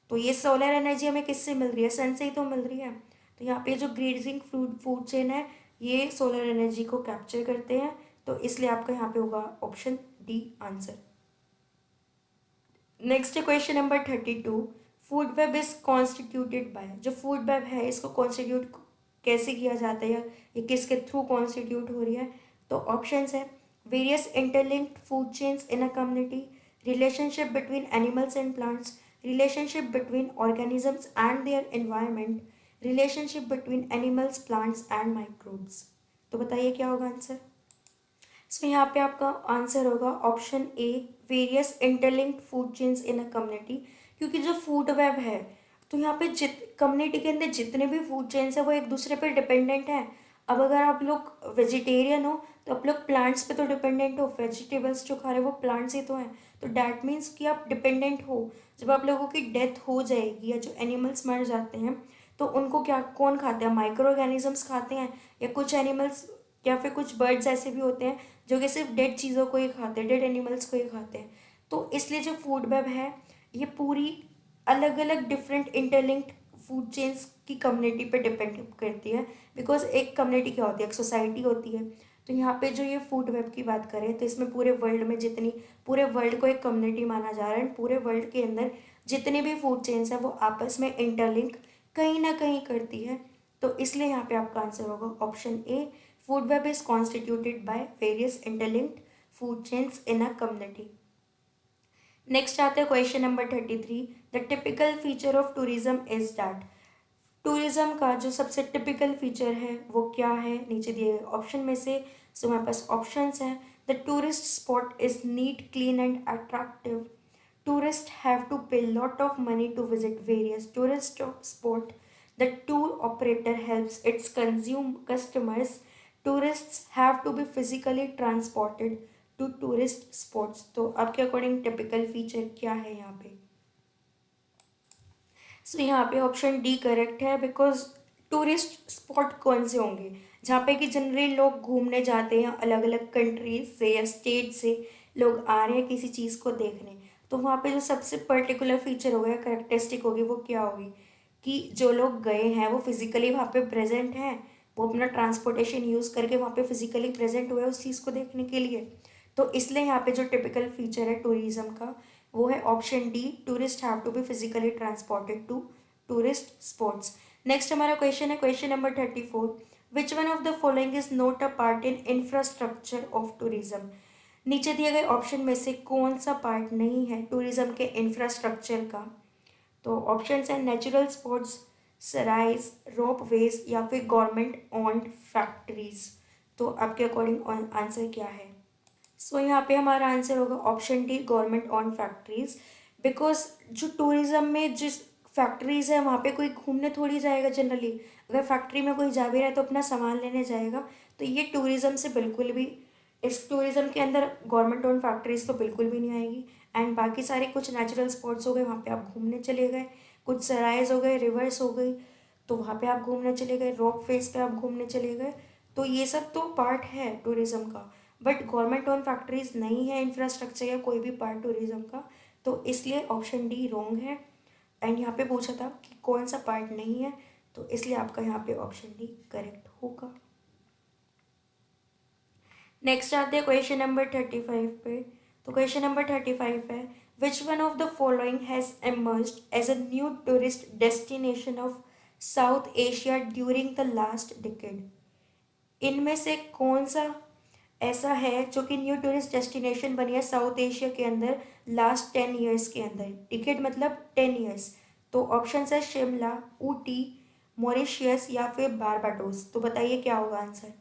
तो ये सोलर एनर्जी हमें किससे मिल रही है? सन से ही तो मिल रही है। तो यहाँ पे जो ग्रेजिंग फूड चेन है ये सोलर एनर्जी को कैप्चर करते हैं, तो इसलिए आपका यहाँ पे होगा option D answer. Next question number 32। Food web is constituted by. जो फूड वेब है इसको कॉन्स्टिट्यूट कैसे किया जाता है, या ये किसके थ्रू कॉन्स्टिट्यूट हो रही है? तो ऑप्शंस है various interlinked food chains in a community, relationship between animals and plants, relationship between organisms and their environment, relationship between animals, plants and microbes. तो बताइए क्या होगा आंसर? सो यहाँ पे आपका आंसर होगा option A, various interlinked food chains in a community. क्योंकि जो फूड वेब है, तो यहाँ पे कम्युनिटी के अंदर जितने भी फूड चेन्स हैं वो एक दूसरे पर डिपेंडेंट हैं। अब अगर आप लोग वेजिटेरियन हो तो आप लोग प्लांट्स पे तो डिपेंडेंट हो, वेजिटेबल्स जो खा रहे हो वो प्लांट्स ही तो हैं। तो डैट मीन्स कि आप डिपेंडेंट हो। जब आप लोगों की डेथ हो जाएगी या जो एनिमल्स मर जाते हैं, तो उनको क्या कौन खाते हैं? माइक्रो ऑर्गेनिजम्स खाते हैं, या कुछ एनिमल्स या फिर कुछ बर्ड्स ऐसे भी होते हैं जो कि सिर्फ डेड चीज़ों को ही खाते हैं, डेड एनिमल्स को ही खाते हैं। तो इसलिए जो फूड वेब है ये पूरी अलग अलग डिफरेंट इंटरलिंक्ड फूड चेन्स की कम्युनिटी पे डिपेंड करती है। बिकॉज एक कम्युनिटी क्या होती है? एक सोसाइटी होती है। तो यहाँ पे जो ये फूड वेब की बात करें तो इसमें पूरे वर्ल्ड में जितनी, पूरे वर्ल्ड को एक कम्युनिटी माना जा रहा है। पूरे वर्ल्ड के अंदर जितने भी फूड चेन्स हैं वो आपस में इंटरलिंक कहीं ना कहीं करती है। तो इसलिए यहाँ पे आपका आंसर होगा option A, food web is constituted by various interlinked food chains in a community. Next आता है question number 33। The typical feature of tourism is that. Tourism का जो सबसे टिपिकल फीचर है वो क्या है, नीचे दिए गए ऑप्शन में से। सो हमारे पास ऑप्शंस हैं। The tourist spot is neat, clean and attractive. Tourists have to pay lot of money to visit various tourist spot. The tour operator helps its consume customers. Tourists have to be physically transported to tourist spots. तो आपके according typical feature क्या है यहाँ पे? सो यहाँ पे option D correct है, because tourist spot कौन से होंगे जहाँ पे कि जनरली लोग घूमने जाते हैं, अलग अलग कंट्रीज से या स्टेट से लोग आ रहे हैं किसी चीज़ को देखने। तो वहाँ पे जो सबसे पर्टिकुलर फीचर होगा या करेक्टरिस्टिक होगी वो क्या होगी कि जो लोग गए हैं वो फिजिकली वहाँ पे प्रेजेंट हैं, वो अपना ट्रांसपोर्टेशन यूज़ करके वहाँ पे फिजिकली प्रेजेंट हुए उस चीज़ को देखने के लिए। तो इसलिए यहाँ पे जो टिपिकल फीचर है टूरिज्म का वो है option D, tourist have to be physically transported to tourist spots. Next हमारा क्वेश्चन है question number 34। Which one of the following is not a part in infrastructure of tourism? नीचे दिए गए option में से कौन सा पार्ट नहीं है टूरिज्म के इंफ्रास्ट्रक्चर का? तो ऑप्शन है नेचुरल स्पॉट्स, सराइज, रोप वेज या फिर गवर्नमेंट ओन्ड फैक्ट्रीज। तो आपके अकॉर्डिंग आंसर क्या है? सो यहाँ पे हमारा आंसर होगा option D, government on factories. Because जो टूरिज्म में जिस फैक्ट्रीज है वहाँ पे कोई घूमने थोड़ी जाएगा जनरली। अगर फैक्ट्री में कोई जा भी रहा है तो अपना सामान लेने जाएगा। तो ये टूरिज्म से बिल्कुल भी, इस टूरिज्म के अंदर गवर्नमेंट ओन फैक्ट्रीज तो बिल्कुल भी नहीं आएगी। एंड बाकी सारे कुछ नेचुरल स्पॉट्स हो गए, वहाँ पे आप घूमने चले गए, कुछ सराइज हो गए, रिवर्स हो गई, तो वहाँ पे आप घूमने चले गए, रॉक फेस पे आप घूमने चले गए। तो ये सब तो पार्ट है टूरिज्म का, बट गवर्नमेंट ओन फैक्ट्रीज नहीं है इंफ्रास्ट्रक्चर या कोई भी पार्ट टूरिज्म का। तो इसलिए ऑप्शन डी रॉन्ग है। एंड यहाँ पे पूछा था कि कौन सा पार्ट नहीं है, तो इसलिए आपका यहाँ पे ऑप्शन डी करेक्ट होगा। नेक्स्ट आते हैं क्वेश्चन नंबर 35 पे। तो क्वेश्चन नंबर 35 है which one of the following has emerged as a new tourist destination of South Asia during the last decade? इनमें से कौन सा ऐसा है जो कि न्यू टूरिस्ट डेस्टिनेशन बनी है साउथ एशिया के अंदर लास्ट 10 ईयर्स के अंदर? टिकट मतलब 10 ईयर्स। तो ऑप्शन है शिमला, ऊटी, मॉरिशियस या फिर बारबाडोस। तो बताइए क्या होगा आंसर?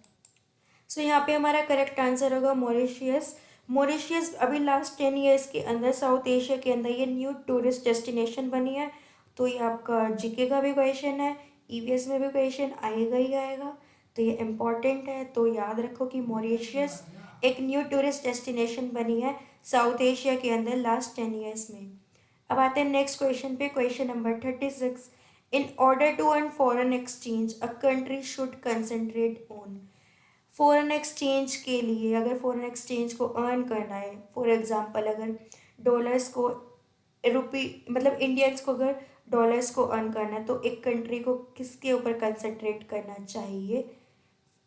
सो यहाँ पे हमारा करेक्ट आंसर होगा मॉरिशियस। मॉरिशियस अभी लास्ट 10 ईयर्स के अंदर साउथ एशिया के अंदर ये न्यू टूरिस्ट डेस्टिनेशन बनी है। तो ये आपका जीके का भी क्वेश्चन है, ईवीएस में भी क्वेश्चन आएगा ही आएगा, तो ये इम्पॉर्टेंट है। तो याद रखो कि मॉरिशियस एक न्यू टूरिस्ट डेस्टिनेशन बनी है साउथ एशिया के अंदर लास्ट 10 ईयर्स में। अब आते हैं नेक्स्ट क्वेश्चन पे, question number 36। In order to earn foreign exchange a country should concentrate on? Foreign exchange के लिए, अगर फॉरेन एक्सचेंज को अर्न करना है, फॉर एग्जांपल अगर डॉलर्स को रुपी मतलब इंडियंस को अगर डॉलर्स को अर्न करना है तो एक कंट्री को किसके ऊपर कंसंट्रेट करना चाहिए?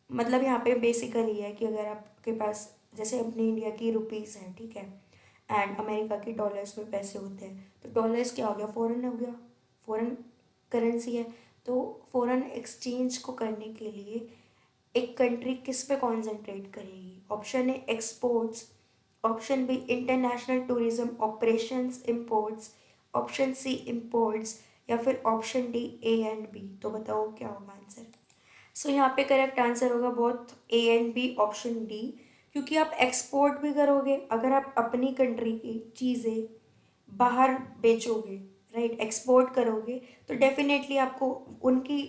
मतलब यहाँ पे बेसिकली है कि अगर आपके पास जैसे अपनी इंडिया की रुपीज़ हैं, ठीक है, एंड अमेरिका की डॉलर्स में पैसे होते हैं, तो डॉलर्स क्या हो गया? फॉरेन हो गया, फॉरेन करेंसी है। तो फॉरेन एक्सचेंज को करने के लिए एक कंट्री किस पे कॉन्सेंट्रेट करेगी? Option A exports, option B international tourism operations imports, option C imports या फिर option D A and B. तो बताओ क्या होगा आंसर? सो यहाँ पे करेक्ट आंसर होगा both A and B, option D. क्योंकि आप एक्सपोर्ट भी करोगे, अगर आप अपनी कंट्री की चीज़ें बाहर बेचोगे, राइट, एक्सपोर्ट करोगे, तो डेफिनेटली आपको उनकी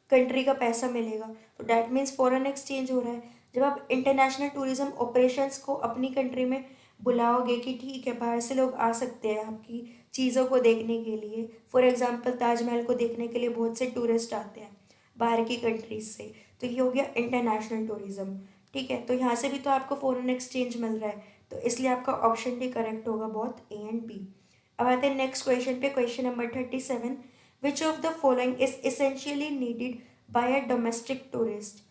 कंट्री का पैसा मिलेगा। तो डैट मीन्स फॉरेन एक्सचेंज हो रहा है। जब आप इंटरनेशनल टूरिज्म ऑपरेशंस को अपनी कंट्री में बुलाओगे कि ठीक है बाहर से लोग आ सकते हैं आपकी चीज़ों को देखने के लिए, फॉर एग्जांपल ताजमहल को देखने के लिए बहुत से टूरिस्ट आते हैं बाहर की कंट्रीज से, तो ये हो गया इंटरनेशनल टूरिज्म, ठीक है। तो यहाँ से भी तो आपको फॉरेन एक्सचेंज मिल रहा है, तो इसलिए आपका ऑप्शन डी करेक्ट होगा बोथ ए एंड बी। अब आते हैं नेक्स्ट क्वेश्चन पे, question number 37। Which of the following is essentially needed bye a domestic tourist?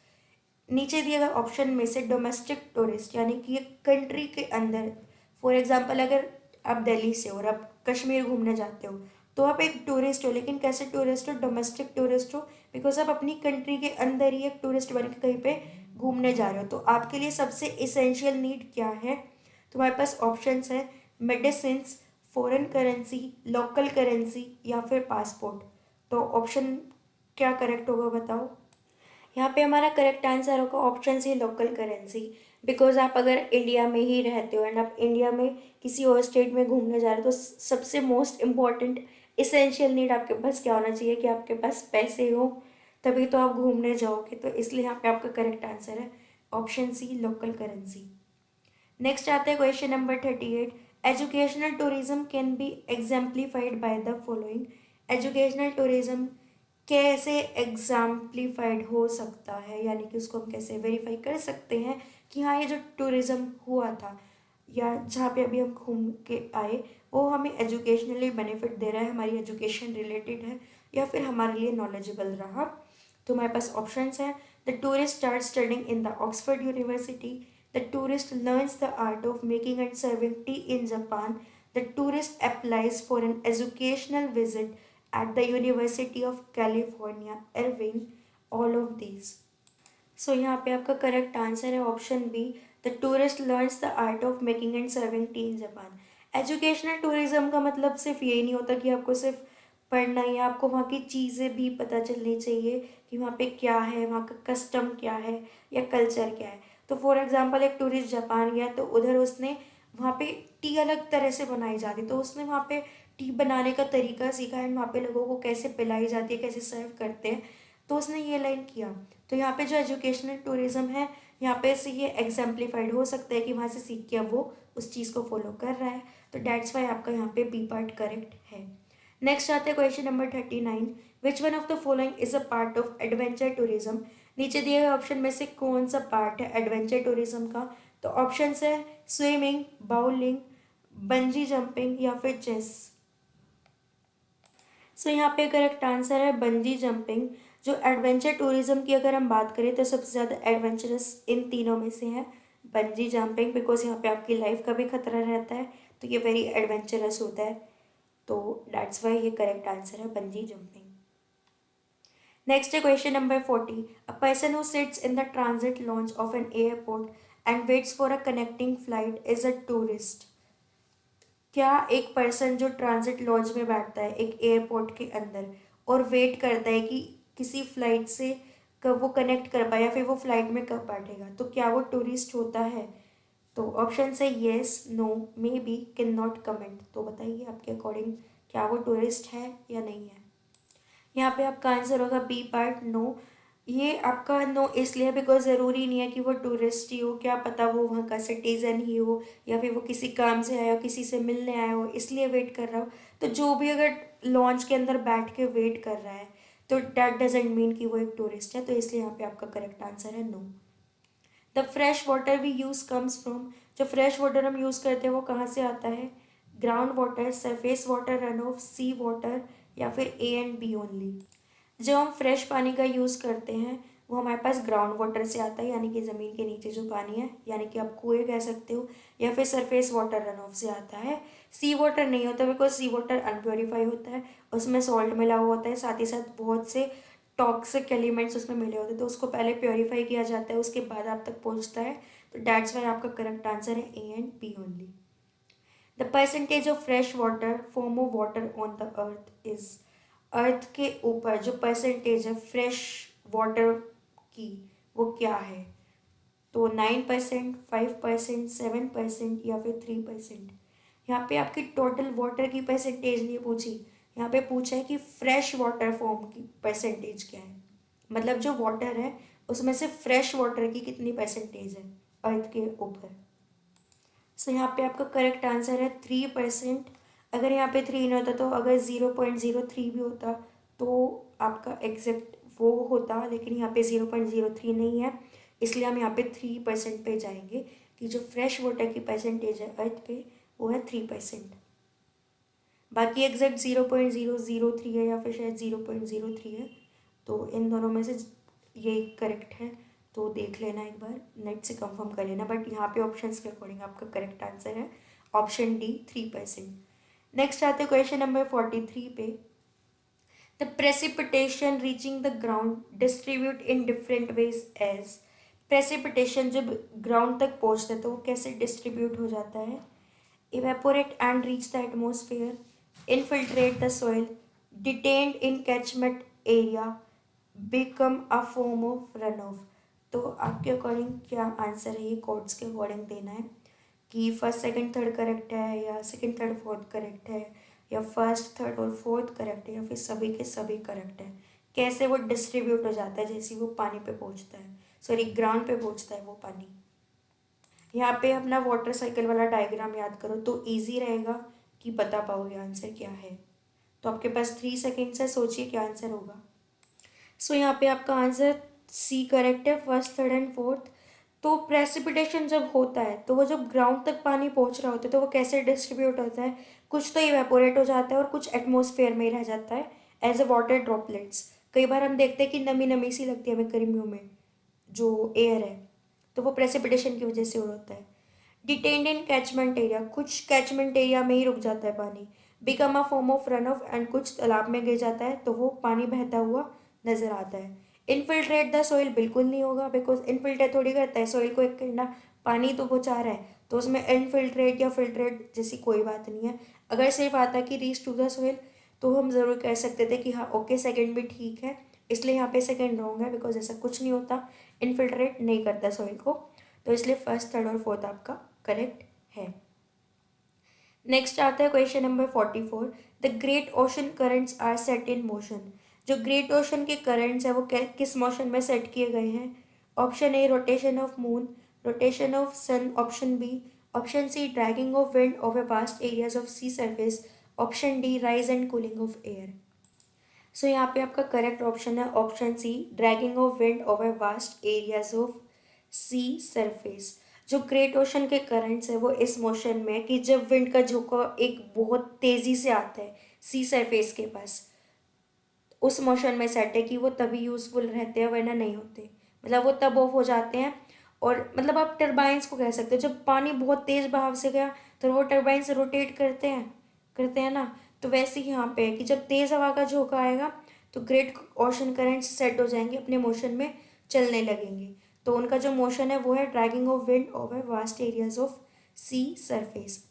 नीचे दिए गए ऑप्शन में से डोमेस्टिक टूरिस्ट यानी कि एक कंट्री के अंदर, फॉर एग्जांपल अगर आप दिल्ली से हो और आप कश्मीर घूमने जाते हो, तो आप एक टूरिस्ट हो, लेकिन कैसे टूरिस्ट हो? डोमेस्टिक टूरिस्ट हो, बिकॉज आप अपनी कंट्री के अंदर ही एक टूरिस्ट बन के कहीं पे घूमने जा रहे हो। तो आपके लिए सबसे इसेंशियल नीड क्या है? तुम्हारे पास ऑप्शंस है medicines, foreign currency, local currency या फिर पासपोर्ट। तो ऑप्शन क्या करेक्ट होगा बताओ। यहाँ पे हमारा करेक्ट आंसर होगा option C, local currency. Because आप अगर इंडिया में ही रहते हो एंड आप इंडिया में किसी और स्टेट में घूमने जा रहे हो तो सबसे मोस्ट इम्पॉर्टेंट इसेंशियल नीड आपके पास क्या होना चाहिए कि आपके पास पैसे हो, तभी तो आप घूमने जाओगे। तो इसलिए यहाँ पे आपका करेक्ट आंसर है option C, local currency. Next आता है question number 38। Educational tourism can be exemplified by the following. Educational tourism कैसे एग्जाम्प्लीफाइड हो सकता है, यानी कि उसको हम कैसे वेरीफाई कर सकते हैं कि हाँ ये जो टूरिज्म हुआ था या जहाँ पे अभी हम घूम के आए वो हमें एजुकेशनली बेनिफिट दे रहा है, हमारी एजुकेशन रिलेटेड है या फिर हमारे लिए नॉलेजेबल रहा। तो हमारे पास ऑप्शंस हैं। The tourist start studying in the Oxford University, the tourist learns the art of making and serving tea in Japan, the tourist applies for an educational visit at the University of California, Irvine, all of these. So यहाँ पे आपका correct answer है option B, the tourist learns the art of making and serving tea in Japan. Educational tourism का मतलब सिर्फ यही नहीं होता कि आपको सिर्फ पढ़ना ही, आपको वहाँ की चीज़ें भी पता चलनी चाहिए कि वहाँ पे क्या है, वहाँ का कस्टम क्या है या कल्चर क्या है। तो फॉर एग्जांपल एक टूरिस्ट जापान गया तो उधर उसने वहाँ पे टी अलग तरह से बनाई जाती, तो उसने वहाँ पे टी बनाने का तरीका सीखा एंड वहाँ पे लोगों को कैसे पिलाई जाती है, कैसे सर्व करते हैं, तो उसने ये लाइन किया। तो यहाँ पे जो एजुकेशनल टूरिज्म है यहाँ पे से ये एग्जाम्प्लीफाइड हो सकता है कि वहाँ से सीख के अब वो उस चीज़ को फॉलो कर रहा है। तो डेट्स वाई आपका यहाँ पे बी पार्ट करेक्ट है। नेक्स्ट आते हैं question number 39। Which one of the following is a part of adventure tourism. नीचे दिए गए ऑप्शन में से कौन सा पार्ट है एडवेंचर टूरिज्म का। तो ऑप्शन है स्विमिंग, बाउलिंग, बंजी जंपिंग या फिर चेस। सो यहाँ पे करेक्ट आंसर है बंजी जंपिंग। जो एडवेंचर टूरिज्म की अगर हम बात करें तो सबसे ज़्यादा एडवेंचरस इन तीनों में से है बंजी जंपिंग, बिकॉज यहाँ पे आपकी लाइफ का भी खतरा रहता है, तो ये वेरी एडवेंचरस होता है। तो दैट्स वाई ये करेक्ट आंसर है बंजी जंपिंग। नेक्स्ट है question number 40। A person who sits in the transit launch of an airport and waits for a connecting flight is a tourist. क्या एक person जो transit launch में बैठता है एक एयरपोर्ट के अंदर और वेट करता है कि किसी फ्लाइट से कब वो कनेक्ट कर पाए या फिर वो फ्लाइट में कब बैठेगा, तो क्या वो टूरिस्ट होता है। तो ऑप्शन है yes, no, maybe, can not, comment. तो बताइए आपके अकॉर्डिंग क्या वो टूरिस्ट है या नहीं है। यहाँ पे आपका आंसर होगा बी पार्ट, नो। ये आपका नो इसलिए बिकॉज ज़रूरी नहीं है कि वो टूरिस्ट ही हो, क्या पता वो वहाँ का सिटीज़न ही हो या फिर वो किसी काम से आया हो, किसी से मिलने आया हो इसलिए वेट कर रहा हो। तो जो भी अगर लॉन्च के अंदर बैठ के वेट कर रहा है तो डैट डजेंट मीन कि वो एक टूरिस्ट है। तो इसलिए यहाँ पे आपका करेक्ट आंसर है no. The fresh water we use comes from. जो फ्रेश वाटर हम यूज़ करते हैं वो कहाँ से आता है। Ground water, surface water, run off, sea water या फिर ए एंड बी ओनली। जब हम फ्रेश पानी का यूज़ करते हैं वो हमारे पास ग्राउंड वाटर से आता है, यानी कि ज़मीन के नीचे जो पानी है, यानी कि आप कुएँ कह सकते हो, या फिर सरफेस वाटर रन ऑफ से आता है। सी वाटर नहीं होता बिकॉज सी वाटर अनप्योरीफाई होता है, उसमें सॉल्ट मिला हुआ होता है, साथ ही साथ बहुत से टॉक्सिक एलिमेंट्स उसमें मिले होते हैं, तो उसको पहले प्योरीफाई किया जाता है उसके बाद आप तक पहुँचता है। तो डैट्स वाई आपका करेक्ट आंसर है A and B only. The percentage of fresh water form of water on the earth is. Earth के ऊपर जो परसेंटेज है फ्रेश वाटर की वो क्या है। तो 9%, 5%, 7% या फिर 3%। यहाँ पे आपकी टोटल वाटर की परसेंटेज नहीं पूछी, यहाँ पे पूछा है कि फ्रेश वाटर फॉर्म की परसेंटेज क्या है, मतलब जो वाटर है उसमें से फ्रेश वाटर की कितनी परसेंटेज है अर्थ के ऊपर। सो यहाँ पे आपका करेक्ट आंसर है 3%। अगर यहाँ पे 3 नहीं होता तो अगर 0.03 भी होता तो आपका एग्जैक्ट वो होता, लेकिन यहाँ पे 0.03 नहीं है, इसलिए हम यहाँ पे 3% पे जाएंगे कि जो फ्रेश वाटर की परसेंटेज है अर्थ पे वो है 3%। बाकी एग्जैक्ट 0.003 है या फिर शायद 0.03 है, तो इन दोनों में से ये करेक्ट है। तो देख लेना एक बार, नेट से कंफर्म कर लेना, बट यहाँ पे ऑप्शंस के अकॉर्डिंग आपका करेक्ट आंसर है ऑप्शन डी 3%। नेक्स्ट आते हैं क्वेश्चन नंबर 43 पे। The precipitation reaching the ground distribute in different ways as. Precipitation जब ग्राउंड तक पहुँचता है तो वो कैसे डिस्ट्रीब्यूट हो जाता है। Evaporate and reach the atmosphere, infiltrate the soil, detained in catchment area, become a form of run of. तो आपके अकॉर्डिंग क्या आंसर है, ये कोड्स के अकॉर्डिंग देना है कि फर्स्ट सेकंड थर्ड करेक्ट है या सेकंड थर्ड फोर्थ करेक्ट है या फर्स्ट थर्ड और फोर्थ करेक्ट है या फिर सभी के सभी करेक्ट है। कैसे वो डिस्ट्रीब्यूट हो जाता है जैसे वो पानी पे पहुंचता है, सॉरी ग्राउंड पे पहुंचता है वो पानी। यहाँ पे अपना वाटर साइकिल वाला डायग्राम याद करो तो इजी रहेगा कि बता पाओगे आंसर क्या है। तो आपके पास 3 सेकेंड्स है, सोचिए क्या आंसर होगा। सो यहाँ पे आपका आंसर सी करेक्ट है, फर्स्ट थर्ड एंड फोर्थ। तो प्रेसिपिटेशन जब होता है तो वो जब ग्राउंड तक पानी पहुंच रहा होता है तो वो कैसे डिस्ट्रीब्यूट होता है, कुछ तो इवेपोरेट हो जाता है और कुछ एटमॉस्फेयर में ही रह जाता है एज अ वाटर ड्रॉपलेट्स। कई बार हम देखते हैं कि नमी नमी सी लगती है हमें गर्मियों में जो एयर है, तो वो प्रेसिपिटेशन की वजह से हो होता है। डिटेन्ड इन कैचमेंट एरिया, कुछ कैचमेंट एरिया में ही रुक जाता है पानी। Become a form of run of, and कुछ तालाब में गिर जाता है तो वो पानी बहता हुआ नजर आता है। इनफिल्ट्रेट द सोइल, बिल्कुल नहीं होगा बिकॉज इनफिल्ट्रेट थोड़ी करता है सोइल को, एक करना पानी तो पहुँचा रहा है तो उसमें इनफिल्ट्रेट या फिल्ट्रेट जैसी कोई बात नहीं है। अगर सिर्फ आता कि रीच टू द सोइल तो हम ज़रूर कह सकते थे कि हाँ ओके सेकंड भी ठीक है, इसलिए यहाँ पे सेकंड रॉन्ग है बिकॉज ऐसा कुछ नहीं होता, इनफिल्ट्रेट नहीं करता सॉइल को। तो इसलिए फर्स्ट थर्ड और फोर्थ आपका करेक्ट है। नेक्स्ट आता है question number 44। The great ocean currents are set in motion. जो ग्रेट ओशन के करंट्स है वो किस मोशन में सेट किए गए हैं। Option A rotation of moon, rotation of sun, option B, option C dragging of wind over vast areas of sea surface, option D rise and cooling of air. So यहाँ पे आपका करेक्ट ऑप्शन है option C, dragging of wind over vast areas of sea surface. जो great ocean के currents है वो इस motion में कि जब विंड का झोंका एक बहुत तेजी से आता है सी सरफेस के पास, उस मोशन में सेट है कि वो तभी यूजफुल रहते हैं वरना नहीं होते, मतलब वो तब ऑफ हो जाते हैं। और मतलब आप टरबाइंस को कह सकते हो, जब पानी बहुत तेज बहाव से गया तो वो टरबाइंस रोटेट करते हैं ना। तो वैसे ही यहाँ पे है कि जब तेज हवा का झोंका आएगा तो ग्रेट ओशन करंट्स सेट हो जाएंगे, अपने मोशन में चलने लगेंगे। तो उनका जो मोशन है वो है dragging of wind over vast areas of sea surface.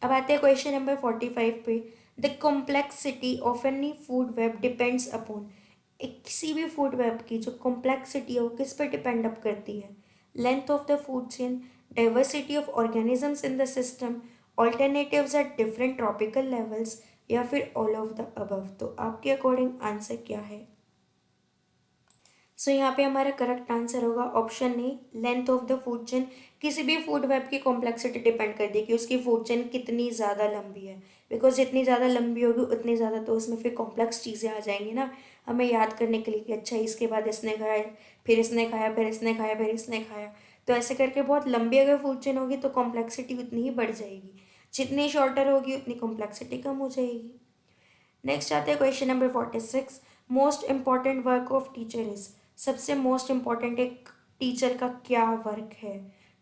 अब आते हैं क्वेश्चन नंबर 45 पे। The complexity of any food web depends upon. एक किसी भी फूड वेब की जो कॉम्प्लेक्सिटी है वो किस पर डिपेंड अप करती है। Length of the food chain, diversity of organisms in the system, alternatives at different tropical levels, या फिर ऑल ऑफ द अबव। तो आपके अकॉर्डिंग आंसर क्या है। सो यहाँ पे हमारा करेक्ट आंसर होगा option A, length of the food chain. किसी भी फूड वेब की कॉम्प्लेक्सिटी डिपेंड करती है कि उसकी फूड चेन कितनी ज़्यादा लंबी है, बिकॉज जितनी ज़्यादा लंबी होगी उतनी ज़्यादा तो उसमें फिर कॉम्प्लेक्स चीज़ें आ जाएंगी ना हमें याद करने के लिए कि अच्छा इसके बाद इसने खाया, फिर इसने खाया, फिर इसने खाया, फिर इसने खाया। तो ऐसे करके बहुत लंबी अगर फूड चेन होगी तो कॉम्प्लेक्सिटी उतनी ही बढ़ जाएगी, जितनी शॉर्टर होगी उतनी कॉम्प्लेक्सिटी कम हो जाएगी। नेक्स्ट आते हैं question number 46। Most important work of teacher is. सबसे मोस्ट इम्पॉर्टेंट एक टीचर का क्या वर्क है।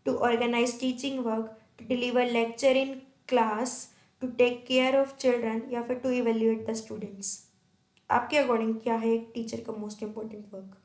To organize teaching work, to deliver lecture in class, to take care of children, या फिर टू इवेल्युएट द स्टूडेंट्स। आपके अकॉर्डिंग क्या है एक टीचर का मोस्ट इम्पॉर्टेंट वर्क।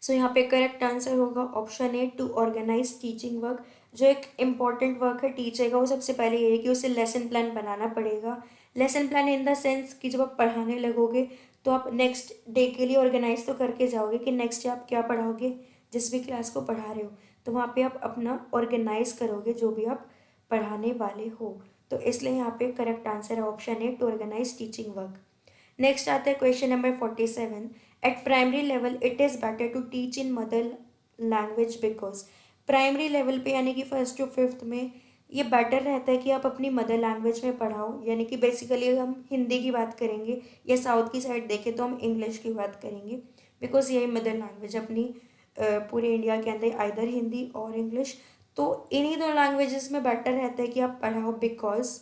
सो यहाँ पे करेक्ट आंसर होगा option A, to organize teaching work. जो एक इम्पॉर्टेंट वर्क है टीचर का वो सबसे पहले ये है कि उसे लेसन प्लान बनाना पड़ेगा। Lesson plan in the sense कि जब आप पढ़ाने लगोगे तो आप नेक्स्ट डे के लिए ऑर्गेनाइज तो करके जाओगे कि नेक्स्ट डे आप क्या पढ़ाओगे, जिस भी क्लास को पढ़ा रहे हो तो वहाँ पे आप अपना ऑर्गेनाइज करोगे जो भी आप पढ़ाने वाले हो। तो इसलिए यहाँ पे करेक्ट आंसर है option A, to organize teaching work. Next आता है question number 47। At primary level it is better to teach in mother language because. Primary level पे यानी कि फर्स्ट टू फिफ्थ में ये बेटर रहता है कि आप अपनी मदर लैंग्वेज में पढ़ाओ, यानी कि बेसिकली हम हिंदी की बात करेंगे या साउथ की साइड देखें तो हम इंग्लिश की बात करेंगे बिकॉज यही मदर लैंग्वेज अपनी पूरे इंडिया के अंदर आइदर हिंदी और इंग्लिश। तो इन्हीं दो लैंग्वेजेस में बेटर रहता है कि आप पढ़ाओ बिकॉज।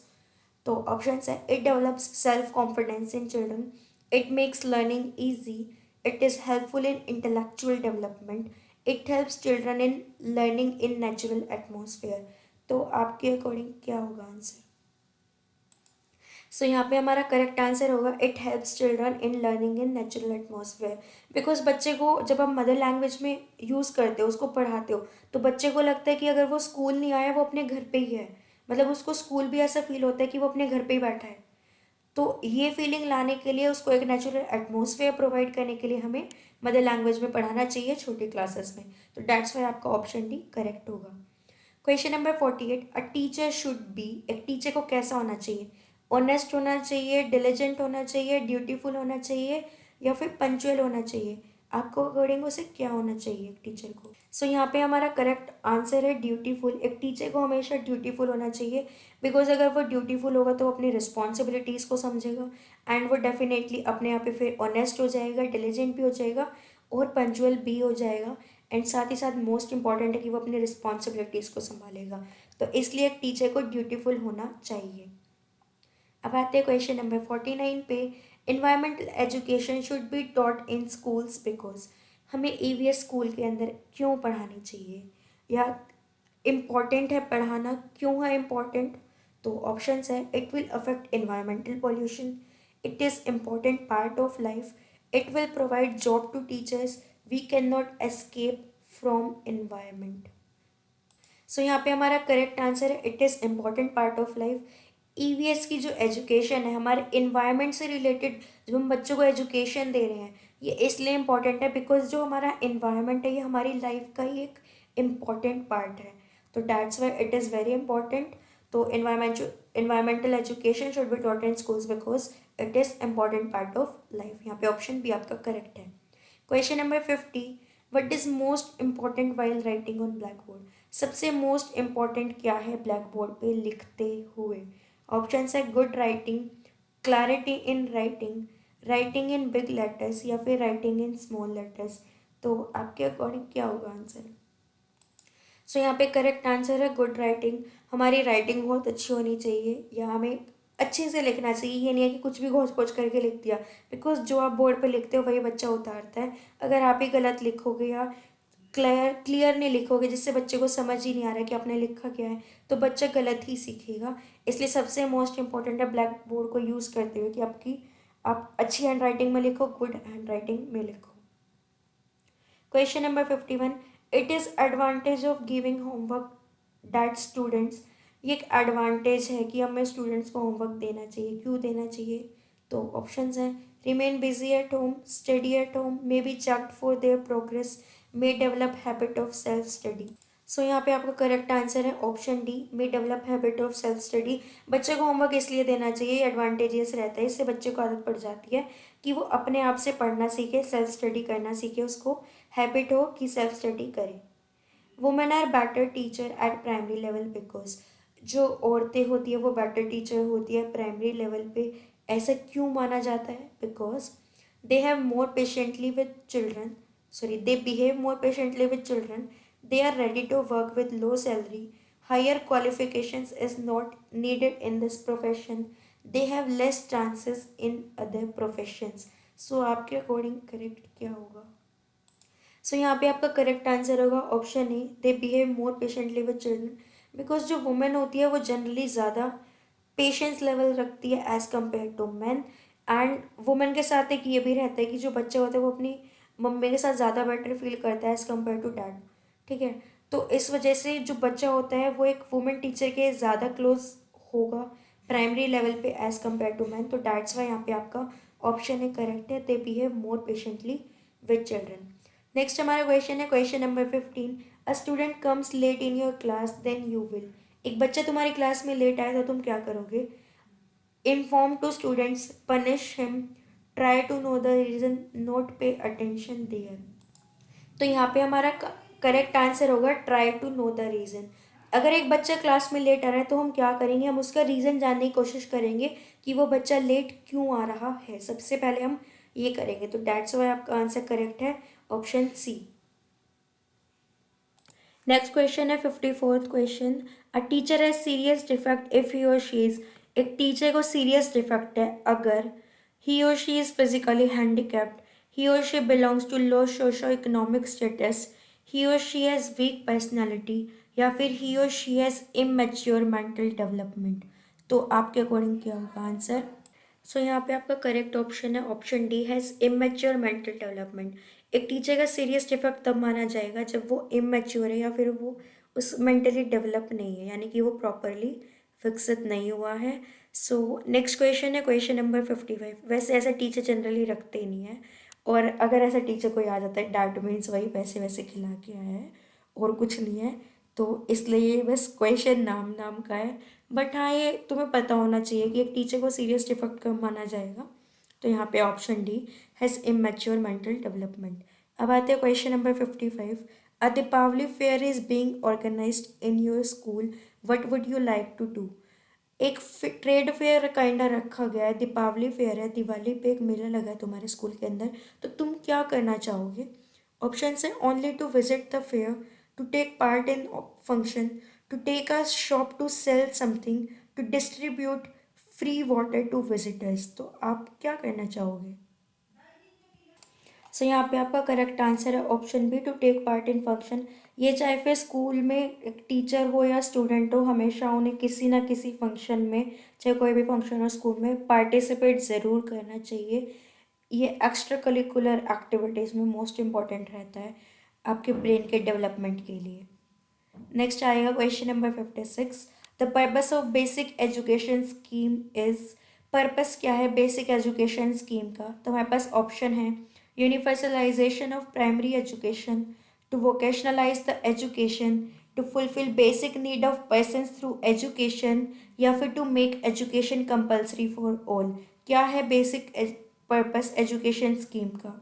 तो ऑप्शन है it develops self confidence in children, it makes learning easy, it is helpful in intellectual development, it helps children in learning in natural atmosphere. तो आपके अकॉर्डिंग क्या होगा आंसर। सो यहाँ पे हमारा करेक्ट आंसर होगा it helps children in learning in natural atmosphere. Because बच्चे को जब आप मदर लैंग्वेज में यूज़ करते हो उसको पढ़ाते हो तो बच्चे को लगता है कि अगर वो स्कूल नहीं आया वो अपने घर पे ही है, मतलब उसको स्कूल भी ऐसा फील होता है कि वो अपने घर पे ही बैठा है। तो ये फीलिंग लाने के लिए, उसको एक नेचुरल एटमॉस्फेयर प्रोवाइड करने के लिए हमें मदर लैंग्वेज में पढ़ाना चाहिए छोटी क्लासेस में। तो दैट्स वाई आपका ऑप्शन डी करेक्ट होगा। Question number 48, a teacher should be, एक टीचर को कैसा होना चाहिए? ऑनेस्ट होना चाहिए, डिलीजेंट होना चाहिए, ड्यूटीफुल होना चाहिए, या फिर पंचुअल होना चाहिए? आपको अकॉर्डिंग उसे क्या होना चाहिए एक टीचर को? सो यहाँ पे हमारा करेक्ट आंसर है ड्यूटीफुल। एक टीचर को हमेशा ड्यूटीफुल होना चाहिए, बिकॉज अगर वो ड्यूटीफुल होगा तो वो अपनी रिस्पॉन्सिबिलिटीज़ को समझेगा, एंड वो डेफिनेटली अपने आप ही फिर ऑनेस्ट हो जाएगा, डिलीजेंट भी हो जाएगा और पंचुअल भी हो जाएगा, एंड साथ ही साथ मोस्ट इंपॉर्टेंट है कि वो अपनी रिस्पॉन्सिबिलिटीज़ को संभालेगा। तो इसलिए एक टीचर को ड्यूटीफुल होना चाहिए। अब आते हैं क्वेश्चन नंबर 49 पे, environmental education should be taught in schools because, हमें ईवीएस स्कूल के अंदर क्यों पढ़ानी चाहिए, या इम्पॉर्टेंट है पढ़ाना, क्यों है इम्पॉर्टेंट? तो ऑप्शंस है, it will affect environmental pollution, it is important part of life, it will provide job to teachers, we can not escape from environment. So यहाँ पे हमारा करेक्ट आंसर है, it is important part of life. EVS की जो education है हमारे environment से related, जो हम बच्चों को एजुकेशन दे रहे हैं, ये इसलिए इम्पॉर्टेंट है बिकॉज जो हमारा इन्वायरमेंट है ये हमारी लाइफ का ही एक इम्पॉर्टेंट पार्ट है। तो that's why it is very important. तो environmental education should be taught in schools because it is important part of life. यहाँ पे ऑप्शन बी आपका करेक्ट है। Question number 50, what is most important while writing on blackboard? सबसे most important क्या है blackboard पे लिखते हुए? ऑप्शन है, good writing, clarity in writing, writing in big letters, या फिर राइटिंग इन स्मॉल लेटर्स। तो आपके अकॉर्डिंग क्या होगा आंसर? सो यहाँ पे करेक्ट आंसर है गुड राइटिंग। हमारी राइटिंग बहुत अच्छी होनी चाहिए, या हमें अच्छे से लिखना चाहिए। ये नहीं है कि कुछ भी घोच पोच करके लिख दिया, बिकॉज जो आप बोर्ड पे लिखते हो वही बच्चा उतारता है। अगर आप ही गलत लिखोगे या क्लियर नहीं लिखोगे जिससे बच्चे को समझ ही नहीं आ रहा है कि आपने लिखा क्या है, तो बच्चा गलत ही सीखेगा। इसलिए सबसे मोस्ट इंपॉर्टेंट है ब्लैक बोर्ड को यूज़ करते हुए कि आप अच्छी हैंड राइटिंग में लिखो, गुड हैंड राइटिंग में लिखो। Question number 51, it is advantage of giving homework that students, ये एक एडवांटेज है कि हमें स्टूडेंट्स को होमवर्क देना चाहिए। क्यों देना चाहिए? तो ऑप्शंस हैं, remain busy at home, study at home, may be checked for their progress, may develop habit of self study. So यहाँ पे आपका करेक्ट आंसर है option D, may develop habit of self study. बच्चे को homework इसलिए देना चाहिए, advantageous रहता है, इससे बच्चे को आदत पड़ जाती है कि वो अपने आप से पढ़ना सीखे, सेल्फ स्टडी करना सीखे, उसको हैबिट हो कि सेल्फ स्टडी करे। Women are better teacher at primary level because, जो औरतें होती है वो बेटर टीचर होती है प्राइमरी लेवल पे। ऐसा क्यों माना जाता है? Because they have more patiently with children, sorry, they behave more patiently with children, they are ready to work with low salary, higher qualifications is not needed in this profession, they have less chances in other professions। so आपके according correct क्या होगा? So यहाँ पे आपका correct answer होगा option A, they behave more patiently with children. Because जो women होती है वो जनरली ज़्यादा पेशेंस लेवल रखती है as compare to man, and women के साथ एक ये भी रहता है कि जो बच्चा होता है वो अपनी मम्मी के साथ ज़्यादा बेटर फील करता है एज़ कम्पेयर टू डैड। ठीक है, तो इस वजह से जो बच्चा होता है वो एक वुमेन टीचर के ज़्यादा क्लोज होगा प्राइमरी लेवल पे एज़ कम्पेयर टू मैन। तो डैट्स वाई यहाँ पे आपका ऑप्शन है करेक्ट है, they behave more patiently with children. Next हमारा क्वेश्चन है question number 15, a student comes late in your class then you will, एक बच्चा तुम्हारी क्लास में लेट आया तो तुम क्या करोगे? Inform to students, punish him, try to know the reason, not pay attention there. तो यहाँ पे हमारा करेक्ट आंसर होगा try to know the reason. अगर एक बच्चा क्लास में लेट आ रहा है तो हम क्या करेंगे? हम उसका रीज़न जानने की कोशिश करेंगे कि वो बच्चा लेट क्यों आ रहा है। सबसे पहले हम ये करेंगे। तो डैट्स वाई आपका आंसर करेक्ट है ऑप्शन सी। नेक्स्ट क्वेश्चन है 54th क्वेश्चन, अ टीचर है सीरियस डिफेक्ट इफ ही और शी इज, एक टीचर को सीरियस डिफेक्ट है अगर ही और she is physically handicapped, he और she belongs to low socio economic status, he और शी हैज़ वीक पर्सनैलिटी, या फिर ही और she has immature mental development. तो आपके अकॉर्डिंग क्या होगा आंसर? सो यहाँ पे आपका करेक्ट ऑप्शन है option D, has immature mental development. एक टीचर का सीरियस डिफेक्ट तब माना जाएगा जब वो इमेच्योर है या फिर वो उस मेंटली डेवलप नहीं है, यानी कि वो प्रॉपरली विकसित नहीं हुआ है। सो नेक्स्ट क्वेश्चन है क्वेश्चन नंबर 55। वैसे ऐसा टीचर जनरली रखते ही नहीं है, और अगर ऐसा टीचर कोई आ जाता है डैट मीन्स वही पैसे वैसे खिला के आया है और कुछ नहीं है। तो इसलिए ये बस क्वेश्चन नाम नाम का है। बट हाँ, ये तुम्हें पता होना चाहिए कि एक टीचर को सीरियस डिफेक्ट कब माना जाएगा। तो यहाँ पे option D, has immature mental development. अब आते हैं question number 55। A Deepawali fair is being organized in your school, what would you like to do. एक ट्रेड फेयर काइंडा रखा गया है, दीपावली फेयर है, दिवाली पे एक मेला लगा है तुम्हारे स्कूल के अंदर, तो तुम क्या करना चाहोगे। ऑप्शन है only to visit the fair, to take part in function, to take a shop to sell something, to distribute free water to visitors. तो आप क्या करना चाहोगे। सो यहाँ पे आपका करेक्ट आंसर है option B, to take part in function. ये चाहे फिर स्कूल में एक टीचर हो या स्टूडेंट हो, हमेशा उन्हें किसी ना किसी फंक्शन में, चाहे कोई भी फंक्शन हो स्कूल में, पार्टिसिपेट ज़रूर करना चाहिए। ये एक्स्ट्रा करिकुलर एक्टिविटीज़ में मोस्ट इम्पॉर्टेंट रहता है आपके ब्रेन के डेवलपमेंट के लिए। नेक्स्ट आएगा question number 56। The purpose of basic education scheme is. Purpose क्या है बेसिक एजुकेशन स्कीम का। तो हमारे पास ऑप्शन है universalisation of primary education, to vocationalise the education, to fulfil basic need of persons through education, या फिर to make education compulsory for all. क्या है बेसिक पर्पस एजुकेशन स्कीम का।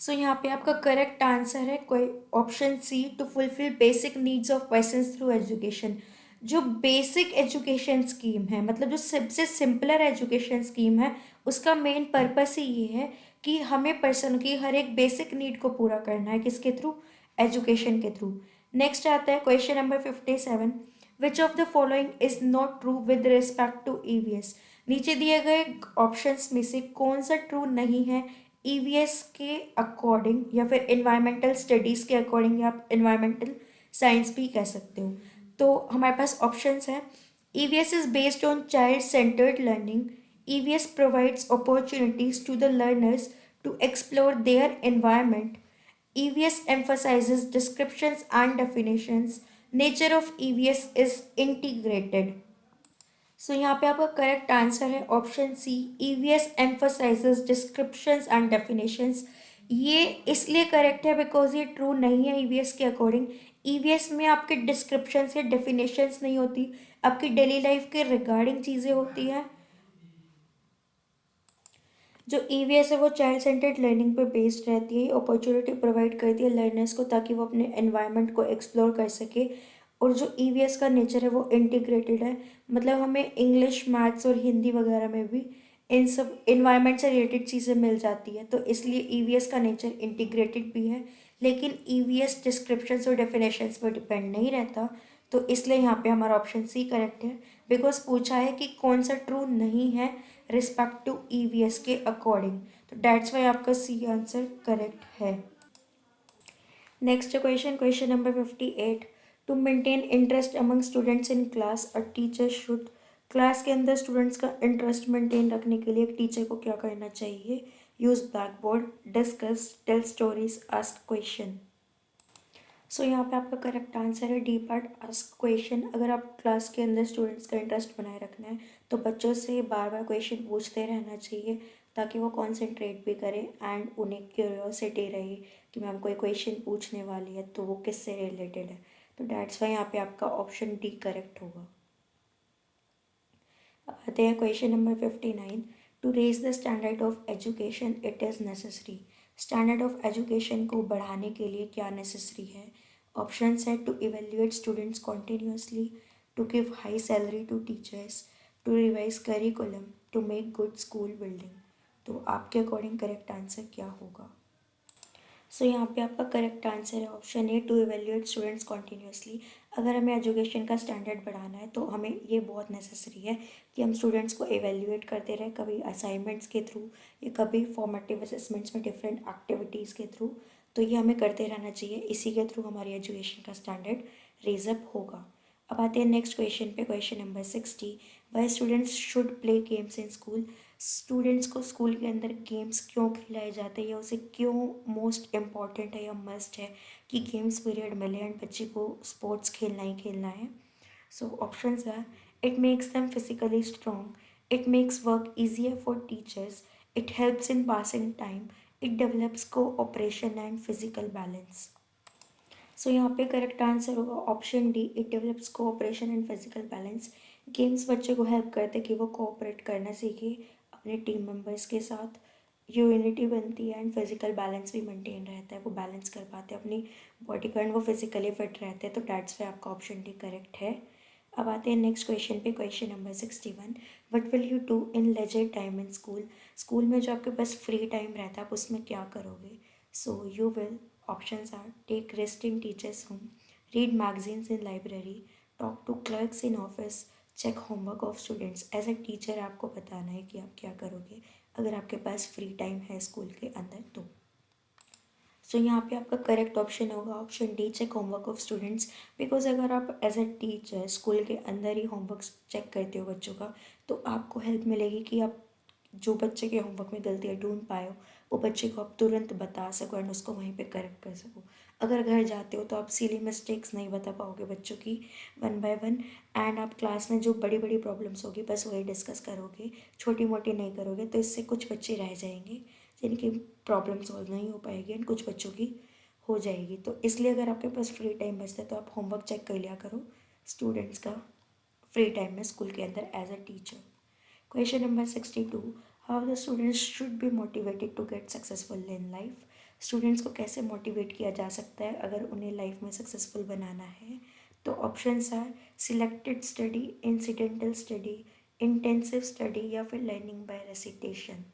सो यहाँ पे आपका करेक्ट आंसर है कोई option C, to fulfil basic needs of persons through education. जो बेसिक एजुकेशन स्कीम है, मतलब जो सबसे सिंपलर एजुकेशन स्कीम है, उसका मेन पर्पस ही ये है कि हमें पर्सन की हर एक बेसिक नीड को पूरा करना है, किसके थ्रू, एजुकेशन के थ्रू। नेक्स्ट आता है question number 57। Which of the following is not true with respect to EVS. नीचे दिए गए ऑप्शंस में से कौन सा ट्रू नहीं है ईवीएस के अकॉर्डिंग, या फिर इन्वायरमेंटल स्टडीज़ के अकॉर्डिंग, या आप इन्वायरमेंटल साइंस भी कह सकते हो। तो हमारे पास ऑप्शंस हैं। EVS is based on child centred learning. EVS provides opportunities to the learners to explore their environment. EVS emphasizes descriptions and definitions. Nature of EVS is integrated. So यहाँ पे आपका करेक्ट आंसर है option C, EVS emphasizes descriptions and definitions. ये इसलिए correct है because ये true नहीं है ईवीएस के अकॉर्डिंग। ईवीएस में आपके डिस्क्रिप्शंस या डेफिनेशंस नहीं होती, आपकी डेली लाइफ के रिगार्डिंग चीज़ें होती हैं। जो ईवीएस है वो चाइल्ड सेंटर्ड लर्निंग पे बेस्ड रहती है, अपॉर्चुनिटी प्रोवाइड करती है लर्नर्स को ताकि वो अपने एनवायरनमेंट को एक्सप्लोर कर सके। और जो ईवीएस का नेचर है वो इंटीग्रेटेड है, मतलब हमें इंग्लिश मैथ्स और हिंदी वगैरह में भी इन सब इन्वायरमेंट से रिलेटेड चीज़ें मिल जाती है, तो इसलिए ईवीएस का नेचर इंटीग्रेटेड भी है। लेकिन ईवीएस डिस्क्रिप्शंस और डेफिनेशंस पर डिपेंड नहीं रहता, तो इसलिए यहाँ पे हमारा ऑप्शन सी करेक्ट है। बिकॉज पूछा है कि कौन सा ट्रू नहीं है रिस्पेक्ट टू ईवीएस के अकॉर्डिंग, तो डेट्स वाई आपका सी आंसर करेक्ट है। Next question, question number 58। To maintain interest among students in class, a teacher should. Class के अंदर स्टूडेंट्स का इंटरेस्ट मेंटेन रखने के लिए एक टीचर को क्या करना चाहिए। Use black board, discuss, tell stories, ask question. So यहाँ पे आपका करेक्ट आंसर है डी पार्ट, आस्क क्वेश्चन। अगर आप क्लास के अंदर स्टूडेंट्स का इंटरेस्ट बनाए रखना है तो बच्चों से बार बार क्वेश्चन पूछते रहना चाहिए ताकि वो कॉन्सेंट्रेट भी करें एंड उन्हें क्यूरियोसिटी रहे कि मैम कोई क्वेश्चन पूछने वाली है तो वो किससे रिलेटेड है। तो डैट्स वाई यहाँ पे आपका ऑप्शन डी करेक्ट होगा। आते हैं question number 59। To raise the standard of education it is necessary. Standard of education को बढ़ाने के लिए क्या नेसेसरी है। ऑप्शंस है to evaluate students continuously, to give high salary to teachers, to revise curriculum, to make good school building. तो आपके according correct answer क्या होगा। सो यहाँ पे आपका करेक्ट आंसर है option A, to evaluate students continuously. अगर हमें एजुकेशन का स्टैंडर्ड बढ़ाना है तो हमें ये बहुत नेसेसरी है कि हम स्टूडेंट्स को इवेल्युएट करते रहें, कभी असाइनमेंट्स के थ्रू या कभी फॉर्मेटिव असेसमेंट्स में डिफरेंट एक्टिविटीज़ के थ्रू। तो ये हमें करते रहना चाहिए, इसी के थ्रू हमारी एजुकेशन का स्टैंडर्ड रेजअप होगा। अब आते हैं नेक्स्ट क्वेश्चन पे, question number 60। Why students should play games in school. Students को स्कूल के अंदर गेम्स क्यों खिलाए जाते हैं या उसे क्यों मोस्ट इम्पॉर्टेंट है या मस्ट है कि गेम्स पीरियड मिले एंड बच्चे को स्पोर्ट्स खेलना ही खेलना है। सो ऑप्शंस है, it makes them physically strong, It makes work easier for teachers. It helps in passing time. It develops cooperation and physical balance. सो यहाँ पे करेक्ट आंसर होगा option D, it develops cooperation and physical balance. Games बच्चे को help करते कि वो cooperate करना सीखे अपने टीम मेंबर्स के साथ, यूनिटी बनती है एंड फिजिकल बैलेंस भी मेंटेन रहता है, वो बैलेंस कर पाते हैं अपनी बॉडी को एंड वो फिजिकली फिट रहते हैं। तो डैट्स वाई आपका ऑप्शन डी करेक्ट है। अब आते हैं नेक्स्ट क्वेश्चन पे, question number 61। What will you do in leisure time in school? School में जो आपके पास फ्री टाइम रहता है आप उसमें क्या करोगे? So you will, options are take rest in teacher's home, read magazines in library, talk to clerks in office, check homework of students। As a teacher आपको बताना है कि आप क्या करोगे अगर आपके पास फ्री टाइम है स्कूल के अंदर तो। सो यहाँ पे आपका करेक्ट ऑप्शन होगा option D, check homework of students. Because अगर आप एज अ टीचर स्कूल के अंदर ही होमवर्क चेक करते हो बच्चों का, तो आपको हेल्प मिलेगी कि आप जो बच्चे के होमवर्क में गलतियाँ ढूंढ पाए हो वो बच्चे को आप तुरंत बता सको एंड उसको वहीं पे करेक्ट कर सको। अगर घर जाते हो तो आप सिली मिस्टेक्स नहीं बता पाओगे बच्चों की वन बाय वन, एंड आप क्लास में जो बड़ी बड़ी प्रॉब्लम्स होगी बस वही डिस्कस करोगे, छोटी मोटी नहीं करोगे। तो इससे कुछ बच्चे रह जाएंगे जिनकी प्रॉब्लम सॉल्व नहीं हो पाएगी एंड कुछ बच्चों की हो जाएगी। तो इसलिए अगर आपके पास फ्री टाइम बचता है तो आप होमवर्क चेक कर लिया करो स्टूडेंट्स का फ्री टाइम में स्कूल के अंदर as a teacher. Question number 62। How the students should be motivated to get successful in life? Students को कैसे मोटिवेट किया जा सकता है अगर उन्हें लाइफ में सक्सेसफुल बनाना है? तो options are selected study, incidental study, intensive study या फिर लर्निंग बाय रेसिटेशन।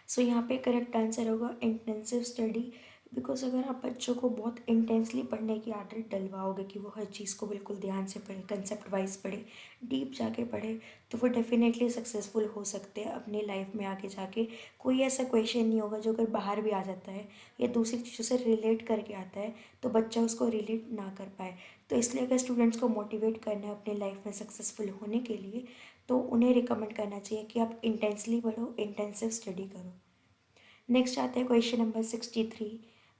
सो यहाँ पे करेक्ट आंसर होगा इंटेंसिव स्टडी। बिकॉज अगर आप बच्चों को बहुत इंटेंसली पढ़ने की आदत डलवाओगे कि वो हर चीज़ को बिल्कुल ध्यान से पढ़े, कंसेप्ट वाइज पढ़े, डीप जाके पढ़े, तो वो डेफिनेटली सक्सेसफुल हो सकते हैं अपनी लाइफ में आगे जाके। कोई ऐसा क्वेश्चन नहीं होगा जो अगर बाहर भी आ जाता है या दूसरी चीज़ों से रिलेट करके आता है तो बच्चा उसको रिलेट ना कर पाए। तो इसलिए अगर स्टूडेंट्स को मोटिवेट करना है अपनी लाइफ में सक्सेसफुल होने के लिए तो उन्हें रिकमेंड करना चाहिए कि आप इंटेंसली पढ़ो, इंटेंसिव स्टडी करो। नेक्स्ट आता है question number 63।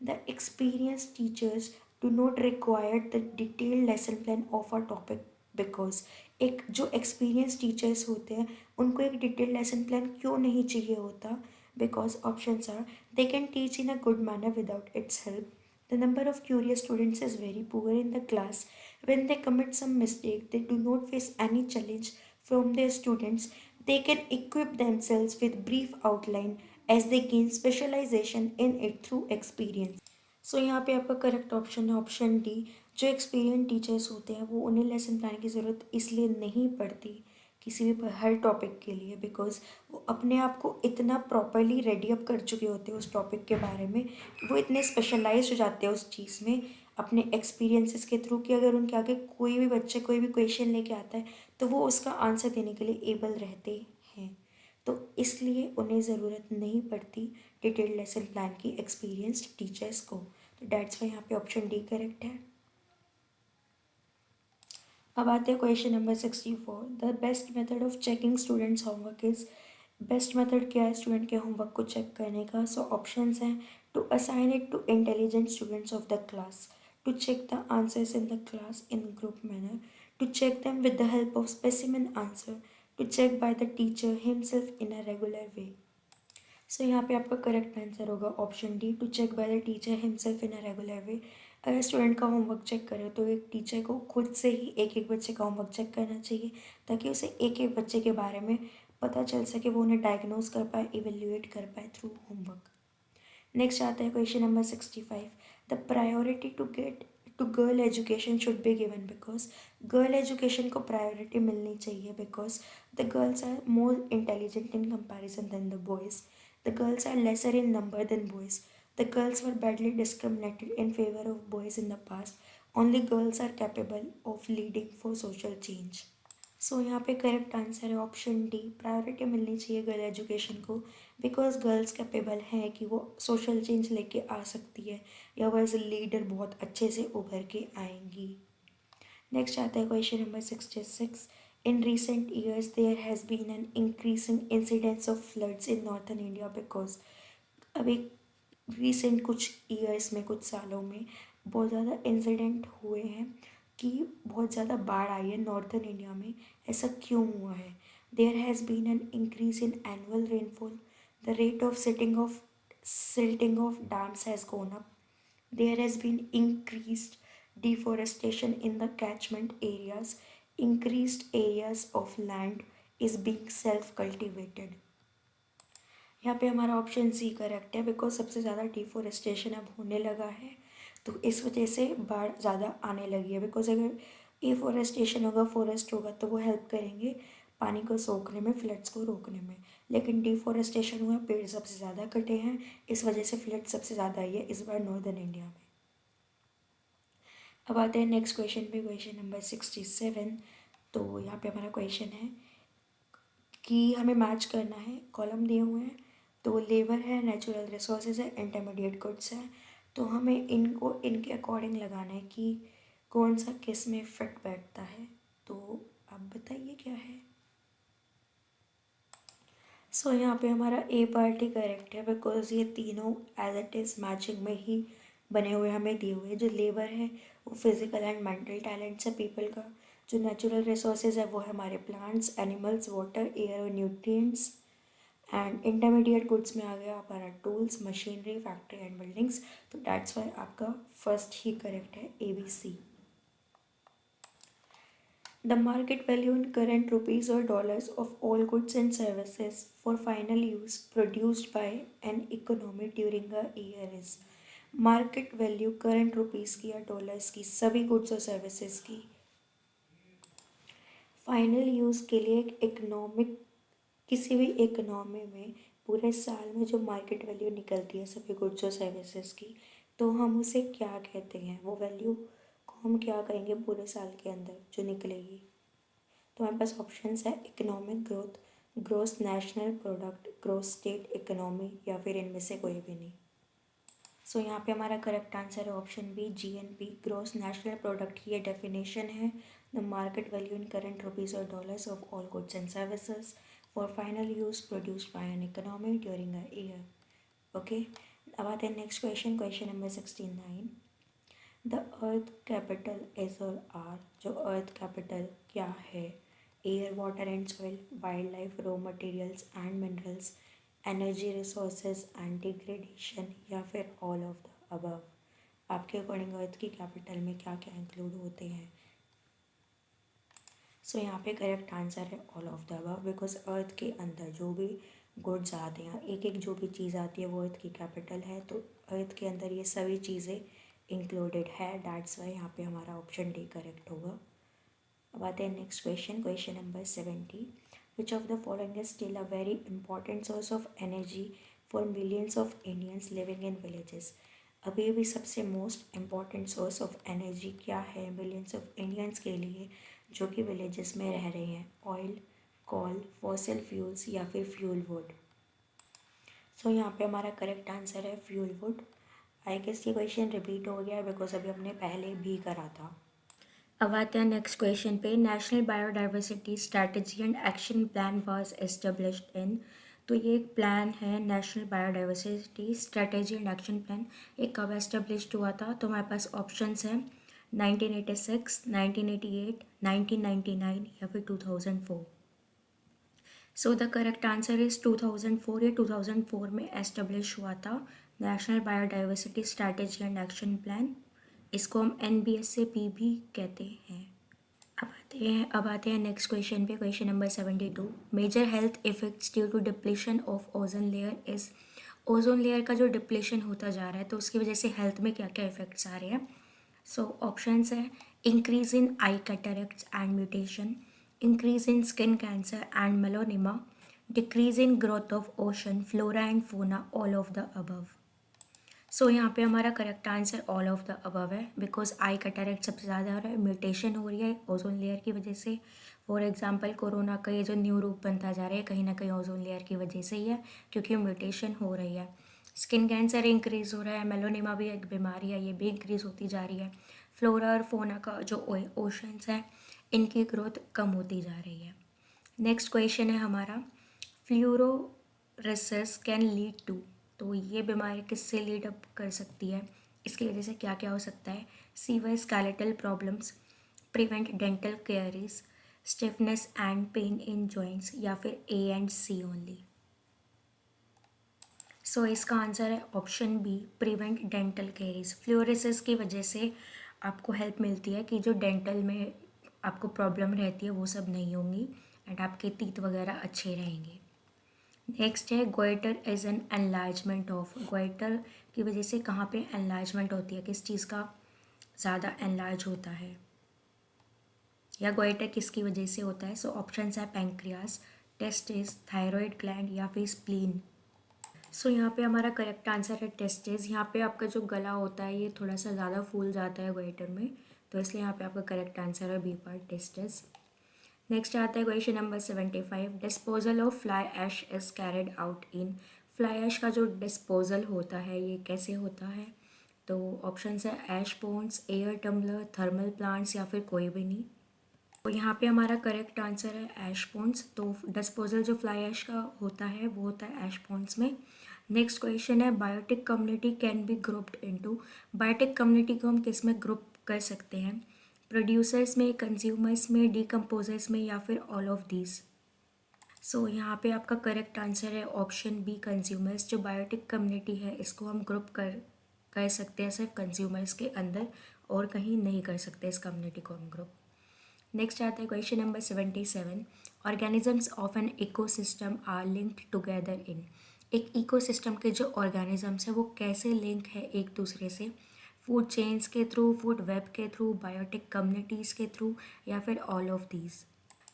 The experience teachers do not require the detailed lesson plan of a topic because. एक जो एक्सपीरियंस टीचर्स होते हैं उनको एक डिटेल्ड लेसन प्लान क्यों नहीं चाहिए होता? Because options are they can teach in a good manner without its help, the number of curious students is very poor in the class, when they commit some mistake they do not face any challenge from their students, they can equip themselves with brief outline as they gain specialization in it through experience। सो यहाँ पे आपका correct option है option D. जो experience teachers होते हैं वो उन्हें lesson plan की ज़रूरत इसलिए नहीं पड़ती किसी भी हर टॉपिक के लिए, बिकॉज वो अपने आप को इतना प्रॉपरली रेडी अप कर चुके होते हैं उस टॉपिक के बारे में कि वो इतने स्पेशलाइज हो जाते हैं उस चीज़ में अपने एक्सपीरियंसेस के थ्रू कि अगर उनके आगे कोई भी बच्चे कोई भी क्वेश्चन लेके आता है तो वो उसका आंसर देने के लिए एबल रहते हैं। तो इसलिए उन्हें ज़रूरत नहीं पड़ती डिटेल्ड लेसन प्लान की एक्सपीरियंस्ड टीचर्स को। तो डैट्स वाई यहाँ पे ऑप्शन डी करेक्ट है। अब आते हैं question number 64। The best method of checking students homework is. Best method क्या है स्टूडेंट के होमवर्क को चेक करने का? सो ऑप्शंस हैं to assign it to intelligent students of the class, to check the answers in the class in group manner, to check them with the help of specimen answer, to check by the teacher himself in a regular way। So यहाँ पे आपका correct answer होगा option D, to check by the teacher himself in a regular way. अगर student का homework check करे तो एक teacher को खुद से ही एक एक बच्चे का होमवर्क चेक करना चाहिए ताकि उसे एक एक बच्चे के बारे में पता चल सके, वो उन्हें डायग्नोज कर पाए, इवेल्युएट कर पाए थ्रू होमवर्क। नेक्स्ट आता है question number 65। The priority to get to girl education should be given because. Girl education को प्रायोरिटी मिलनी चाहिए because the girls are more intelligent in comparison than the boys, the girls are lesser in number than boys, the girls were badly discriminated in favor of boys in the past, only girls are capable of leading for social change। सो यहाँ पे correct answer है option D, priority मिलनी चाहिए girl education को because girls capable हैं कि वो social change लेके आ सकती है या वो एज ए लीडर बहुत अच्छे से उभर के आएंगी। नेक्स्ट आता है question number 66। In recent years there has been an increasing incidence of floods in northern India because. अभी रिसेंट कुछ ईयर्स में कुछ सालों में बहुत ज़्यादा इंसिडेंट हुए हैं कि बहुत ज़्यादा बाढ़ आई है नॉर्थन इंडिया में, ऐसा क्यों हुआ है? There has been an increase in annual rainfall, the rate of silting of dams has gone up, there has been increased deforestation in the catchment areas, increased areas of land is being self cultivated. यहाँ पे हमारा option C correct है, because सबसे ज़्यादा deforestation अब होने लगा है, तो इस वजह से बाढ़ ज़्यादा आने लगी है। बिकॉज अगर एफोरेस्टेशन होगा, फॉरेस्ट होगा, तो वो हेल्प करेंगे पानी को सोखने में, फ्लड्स को रोकने में। लेकिन डिफोरेस्टेशन हुआ, पेड़ सबसे ज़्यादा कटे हैं, इस वजह से फ्लड सबसे ज़्यादा आई है इस बार नॉर्दर्न इंडिया में। अब आते हैं नेक्स्ट क्वेश्चन पे, क्वेश्चन नंबर 67। तो यहाँ पे हमारा क्वेश्चन है कि हमें मैच करना है, कॉलम दिए हुए हैं, तो लेबर है, नेचुरल रिसोर्सेज है, इंटरमीडिएट गुड्स है, तो हमें इनको इनके अकॉर्डिंग लगाना है कि कौन सा किस में फिट बैठता है। तो आप बताइए क्या है। सो यहाँ पे हमारा ए पार्टी करेक्ट है, बिकॉज ये तीनों एज इट इज़ मैचिंग में ही बने हुए हमें दिए हुए हैं। जो लेबर है वो फिजिकल एंड मेंटल टैलेंट्स है पीपल का, जो नेचुरल रिसोर्सेज है वो है हमारे प्लांट्स, एनिमल्स, वाटर, एयर और न्यूट्रिएंट्स, एंड इंटरमीडिएट गुड्स में आ गया हमारा tools, machinery, factory and buildings. तो दैट्स वाई आपका फर्स्ट ही करेक्ट है, ABC। The market value in current rupees or dollars of all goods and services for final use produced by an economy during a year is। Market value current rupees की या dollars की सभी goods और services की final use के लिए एक economic, किसी भी इकोनॉमी में पूरे साल में जो मार्केट वैल्यू निकलती है सभी गुड्स और सर्विसेज की, तो हम उसे क्या कहते हैं, वो वैल्यू को हम क्या कहेंगे पूरे साल के अंदर जो निकलेगी। तो हमारे पास ऑप्शंस है economic growth, gross national product, gross state economy, या फिर इनमें से कोई भी नहीं। सो यहाँ पे हमारा करेक्ट आंसर है option B, GNP, gross national product की ये डेफिनेशन है, the market value in current rupees और dollars of all goods and services for final use produced by an economy during a year. Okay, अब आते हैं next question, question number 69। The earth capital is और are, जो earth capital क्या है, air, water and soil, wildlife, raw materials and minerals, energy resources and degradation, या फिर all of the above. आपके अकॉर्डिंग अर्थ की कैपिटल में क्या क्या इंक्लूड होते हैं। सो यहाँ पे करेक्ट आंसर है all of the above, because अर्थ के अंदर जो भी गुड्स आते हैं, एक एक जो भी चीज़ आती है वो अर्थ की कैपिटल है, तो अर्थ के अंदर ये सभी चीज़ें इंक्लूडेड है, दैट्स वाई यहाँ पे हमारा ऑप्शन डी करेक्ट होगा। अब आते हैं next question, question number 70। Which of the following is still a very important source of energy for millions of Indians living in villages. अभी भी सबसे most important source of energy क्या है millions of Indians के लिए जो कि villages में रह रहे हैं, ऑयल, कोल, फॉसिल फ्यूल्स, या फिर फ्यूल वुड। सो यहाँ पे हमारा करेक्ट आंसर है फ्यूल वुड। आई गेस ये क्वेश्चन रिपीट हो गया है बिकॉज अभी हमने पहले भी करा था। अब आते हैं नेक्स्ट क्वेश्चन पे, national biodiversity strategy and action plan was established in. तो ये एक प्लान है, national biodiversity strategy and action plan, ये कब एस्टेब्लिश्ड हुआ था। तो हमारे पास ऑप्शंस हैं 1986, 1988, 1999, या फिर 2004। So the correct answer is 2004। ये 2004 में एस्टेब्लिश हुआ था national biodiversity strategy and action plan. इसको हम NBSAP भी कहते हैं। अब आते हैं नेक्स्ट क्वेश्चन पे, question number 72। Major health effects due to depletion of ozone layer is. Ozone layer का जो डिप्लीशन होता जा रहा है तो उसकी वजह से हेल्थ में क्या क्या इफेक्ट्स आ रहे हैं। सो ऑप्शंस है increase in eye cataracts and mutation, increase in skin cancer and melanoma, decrease in growth of ocean flora and fauna, all of the above. So यहाँ पे हमारा correct answer all of the above है, because eye cataract सबसे ज़्यादा हो रहा है, mutation हो रही है ओजोन लेयर की वजह से। फॉर एग्जांपल कोरोना का ये जो न्यू रूप बनता जा रहा है कहीं ना कहीं ओजोन लेयर की वजह से ही है, क्योंकि म्यूटेशन हो रही है। स्किन कैंसर इंक्रीज़ हो रहा है, मेलोनिमा भी एक बीमारी है, ये भी इंक्रीज़ होती जा रही है। फ्लोरा और फोना का जो ओशंस हैं इनकी ग्रोथ कम होती जा रही है। नेक्स्ट क्वेश्चन है हमारा, फ्लूरोसिस कैन लीड टू। तो ये बीमारी किससे लीड अप कर सकती है, इसकी वजह से क्या क्या हो सकता है। Sewer skeletal problems, prevent dental carries, stiffness and pain in joints, या फिर ए एंड सी ओनली। सो इसका आंसर है option B, prevent dental caries. Fluorosis की वजह से आपको हेल्प मिलती है कि जो डेंटल में आपको प्रॉब्लम रहती है वो सब नहीं होंगी एंड आपके टीथ वगैरह अच्छे रहेंगे। नेक्स्ट है goitre is an enlargement of. Goitre की वजह से कहाँ पे एनलार्जमेंट होती है, किस चीज़ का ज़्यादा एनलार्ज होता है, या गोइटर किसकी वजह से होता है। सो ऑप्शंस है पैंक्रियास, टेस्टिस, थायराइड ग्लैंड, या फिर स्प्लीन। सो यहाँ पे हमारा करेक्ट आंसर है टेस्टिस। यहाँ पे आपका जो गला होता है ये थोड़ा सा ज़्यादा फूल जाता है गोइटर में, तो इसलिए यहाँ पे आपका करेक्ट आंसर है बी पार्ट, टेस्टिस। नेक्स्ट आता है question number 75। Disposal of fly ash is carried out in. Fly ash का जो डिस्पोजल होता है ये कैसे होता है, तो ऑप्शन है ash ponds, air tumbler, thermal plants, या फिर कोई भी नहीं। तो यहाँ पे हमारा करेक्ट आंसर है ऐश पोन्स। तो डिस्पोजल जो फ्लाई ऐश का होता है वो होता है ऐश पोन्स में। नेक्स्ट क्वेश्चन है biotic community can be grouped into. Biotic community को हम किस में ग्रुप कर सकते हैं, प्रोड्यूसर्स में, कंज्यूमर्स में, डीकम्पोजर्स में, या फिर ऑल ऑफ दीज। सो यहाँ पे आपका करेक्ट आंसर है ऑप्शन बी, कंज्यूमर्स। जो बायोटिक कम्युनिटी है इसको हम ग्रुप कर सकते हैं सिर्फ कंज्यूमर्स के अंदर, और कहीं नहीं कर सकते इस कम्युनिटी को हम ग्रुप। नेक्स्ट आता है question number 77। Organisms of an ecosystem are linked together in. एक इकोसिस्टम के जो ऑर्गेनिजम्स हैं वो कैसे लिंक है एक दूसरे से, फूड चेन्स के थ्रू, फूड वेब के थ्रू, बायोटिक कम्युनिटीज़ के थ्रू, या फिर ऑल ऑफ दीज।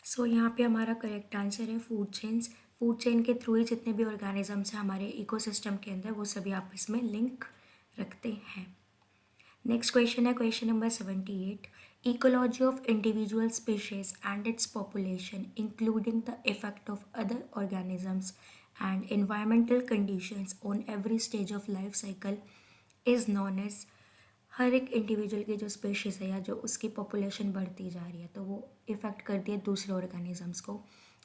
सो यहाँ पे हमारा करेक्ट आंसर है फूड चेन्स। फूड चेन के थ्रू ही जितने भी ऑर्गेनिजम्स हैं हमारे इकोसिस्टम के अंदर वो सभी आपस में लिंक रखते हैं। नेक्स्ट क्वेश्चन है question number 78। Ecology of individual species and its population including the effect of other organisms and environmental conditions on every stage of life cycle is known as। हर एक इंडिविजुअल की जो species है या जो उसकी population बढ़ती जा रही है तो वो इफ़ेक्ट करती है दूसरे ऑर्गेनिजम्स को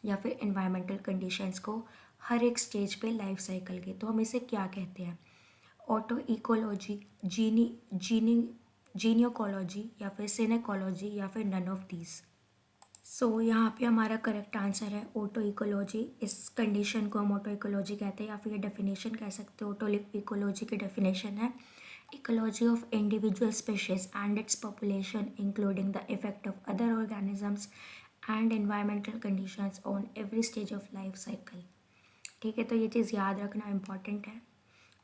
या फिर एनवायरमेंटल कंडीशंस को हर एक स्टेज पे लाइफ साइकिल के। तो हम इसे क्या कहते हैं, ऑटो इकोलॉजी, जीनी जीनियोकोलॉजी, या फिर सिनेकोलॉजी, या फिर नन ऑफ दीज। सो यहाँ पे हमारा करेक्ट आंसर है ऑटो इकोलॉजी। इस कंडीशन को हम ऑटो इकोलॉजी कहते हैं, या फिर ये डेफिनेशन कह सकते हो। ऑटो इकोलॉजी की डेफिनेशन है ecology of individual species and its population including the effect of other organisms and environmental conditions on every stage of life cycle। ठीक है, तो ये चीज़ याद रखना इम्पॉर्टेंट है।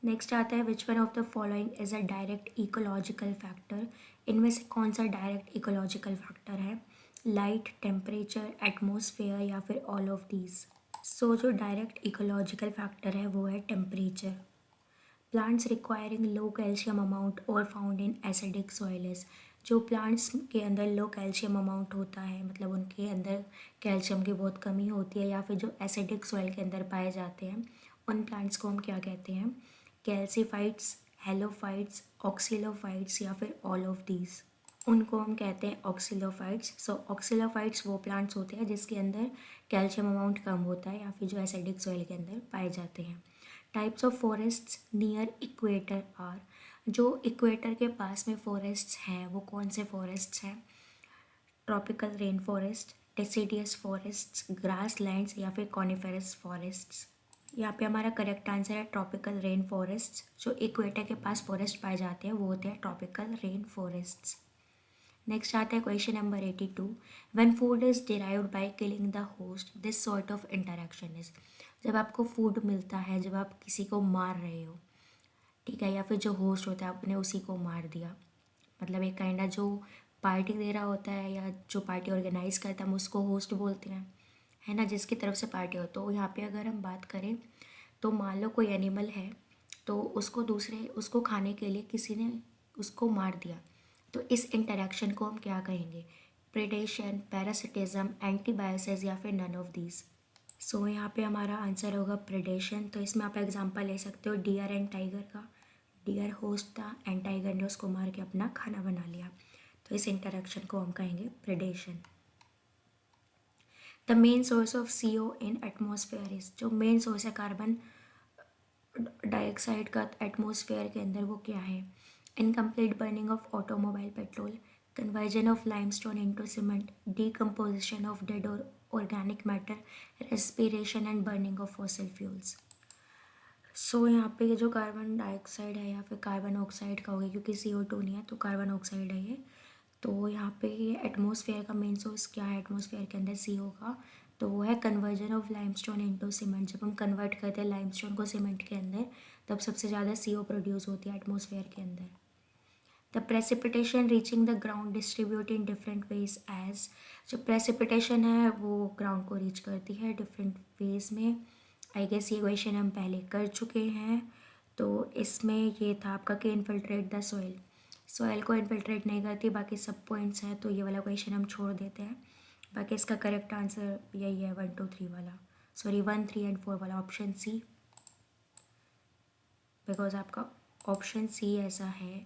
नेक्स्ट आता है which one of the following is a direct ecological factor. इनमें से कौन सा डायरेक्ट इकोलॉजिकल फैक्टर है, लाइट, टेम्परेचर, एटमोसफेयर, या फिर ऑल ऑफ दीज। सो जो डायरेक्ट इकोलॉजिकल फैक्टर है वो है टेम्परेचर। प्लांट्स रिक्वायरिंग लो कैल्शियम अमाउंट और फाउंड इन एसिडिक सॉइल्स। जो प्लांट्स के अंदर लो कैल्शियम अमाउंट होता है, मतलब उनके अंदर कैल्शियम की बहुत कमी होती है, या फिर जो एसिडिक सॉइल के अंदर पाए जाते हैं उन प्लांट्स को हम क्या कहते हैं, कैल्सीफाइट्स, हेलोफाइट्स, ऑक्सीलोफाइट्स, या फिर ऑल ऑफ दीज। उनको हम कहते हैं ऑक्सीलोफाइट्स। सो ऑक्सीलोफाइट्स वो प्लांट्स होते हैं जिसके अंदर कैल्शियम अमाउंट कम होता है या फिर जो एसिडिक सॉइल के अंदर पाए जाते हैं। Types of forests near equator are. जो इक्वेटर के पास में फॉरेस्ट्स हैं वो कौन से फॉरेस्ट्स हैं, tropical rain forest, deciduous forests, grass lands, या फिर कॉनिफेरस फॉरेस्ट्स। यहाँ पे हमारा करेक्ट आंसर है ट्रॉपिकल रेन फॉरेस्ट्स। जो इक्वेटर के पास फॉरेस्ट पाए जाते हैं वो होते हैं ट्रॉपिकल रेन फॉरेस्ट्स। नेक्स्ट आता है question number 82। When food is derived by killing the host this sort of interaction is. जब आपको फूड मिलता है जब आप किसी को मार रहे हो, ठीक है, या फिर जो होस्ट होता है आपने उसी को मार दिया, मतलब एक काइंड जो पार्टी दे रहा होता है या जो पार्टी ऑर्गेनाइज करता है हम उसको होस्ट बोलते हैं, है ना, जिसकी तरफ से पार्टी हो। तो यहाँ पे अगर हम बात करें तो मान लो कोई एनिमल है तो उसको खाने के लिए किसी ने उसको मार दिया, तो इस इंटरेक्शन को हम क्या कहेंगे, प्रेडेशन, पैरासिटिज्म, एंटीबायोसिस, या फिर नन ऑफ दीज। सो यहाँ पे हमारा आंसर होगा प्रेडेशन। तो इसमें आप एग्जांपल ले सकते हो डियर एंड टाइगर का। डियर होस्ट था एंड टाइगर ने उसको मार के अपना खाना बना लिया, तो इस इंटरेक्शन को हम कहेंगे predation. The main source of CO in atmosphere is. जो मेन सोर्स है कार्बन डाइऑक्साइड का एटमोसफेयर के अंदर वो क्या है, incomplete burning of automobile petrol, conversion of limestone into cement, decomposition of dead or organic matter, respiration and burning of fossil fuels. सो यहाँ पे ये जो कार्बन डाइऑक्साइड है या फिर कार्बन ऑक्साइड का हो गया, क्योंकि CO2 नहीं है तो कार्बन ऑक्साइड है ये। तो यहाँ पे ये एटमॉस्फेयर का मेन सोर्स क्या है एटमॉस्फेयर के अंदर CO का, तो वो है conversion of limestone into cement. जब हम कन्वर्ट करते हैं लाइमस्टोन को सीमेंट के अंदर तब सबसे ज़्यादा CO प्रोड्यूस होती है एटमॉस्फेयर के अंदर। The precipitation reaching the ground distribute in different ways as, जो प्रेसिपिटेशन है वो ग्राउंड को रीच करती है डिफरेंट वेज में। आई गेस ये क्वेश्चन हम पहले कर चुके हैं। तो इसमें ये था आपका कि इनफिल्ट्रेट द सॉइल, सॉइल को इनफिल्ट्रेट नहीं करती, बाकी सब पॉइंट्स हैं तो ये वाला क्वेश्चन हम छोड़ देते हैं। बाकी इसका करेक्ट आंसर यही है 1 2 3 वाला, सॉरी 1 3 एंड 4 वाला, ऑप्शन सी। बिकॉज आपका ऑप्शन सी ऐसा है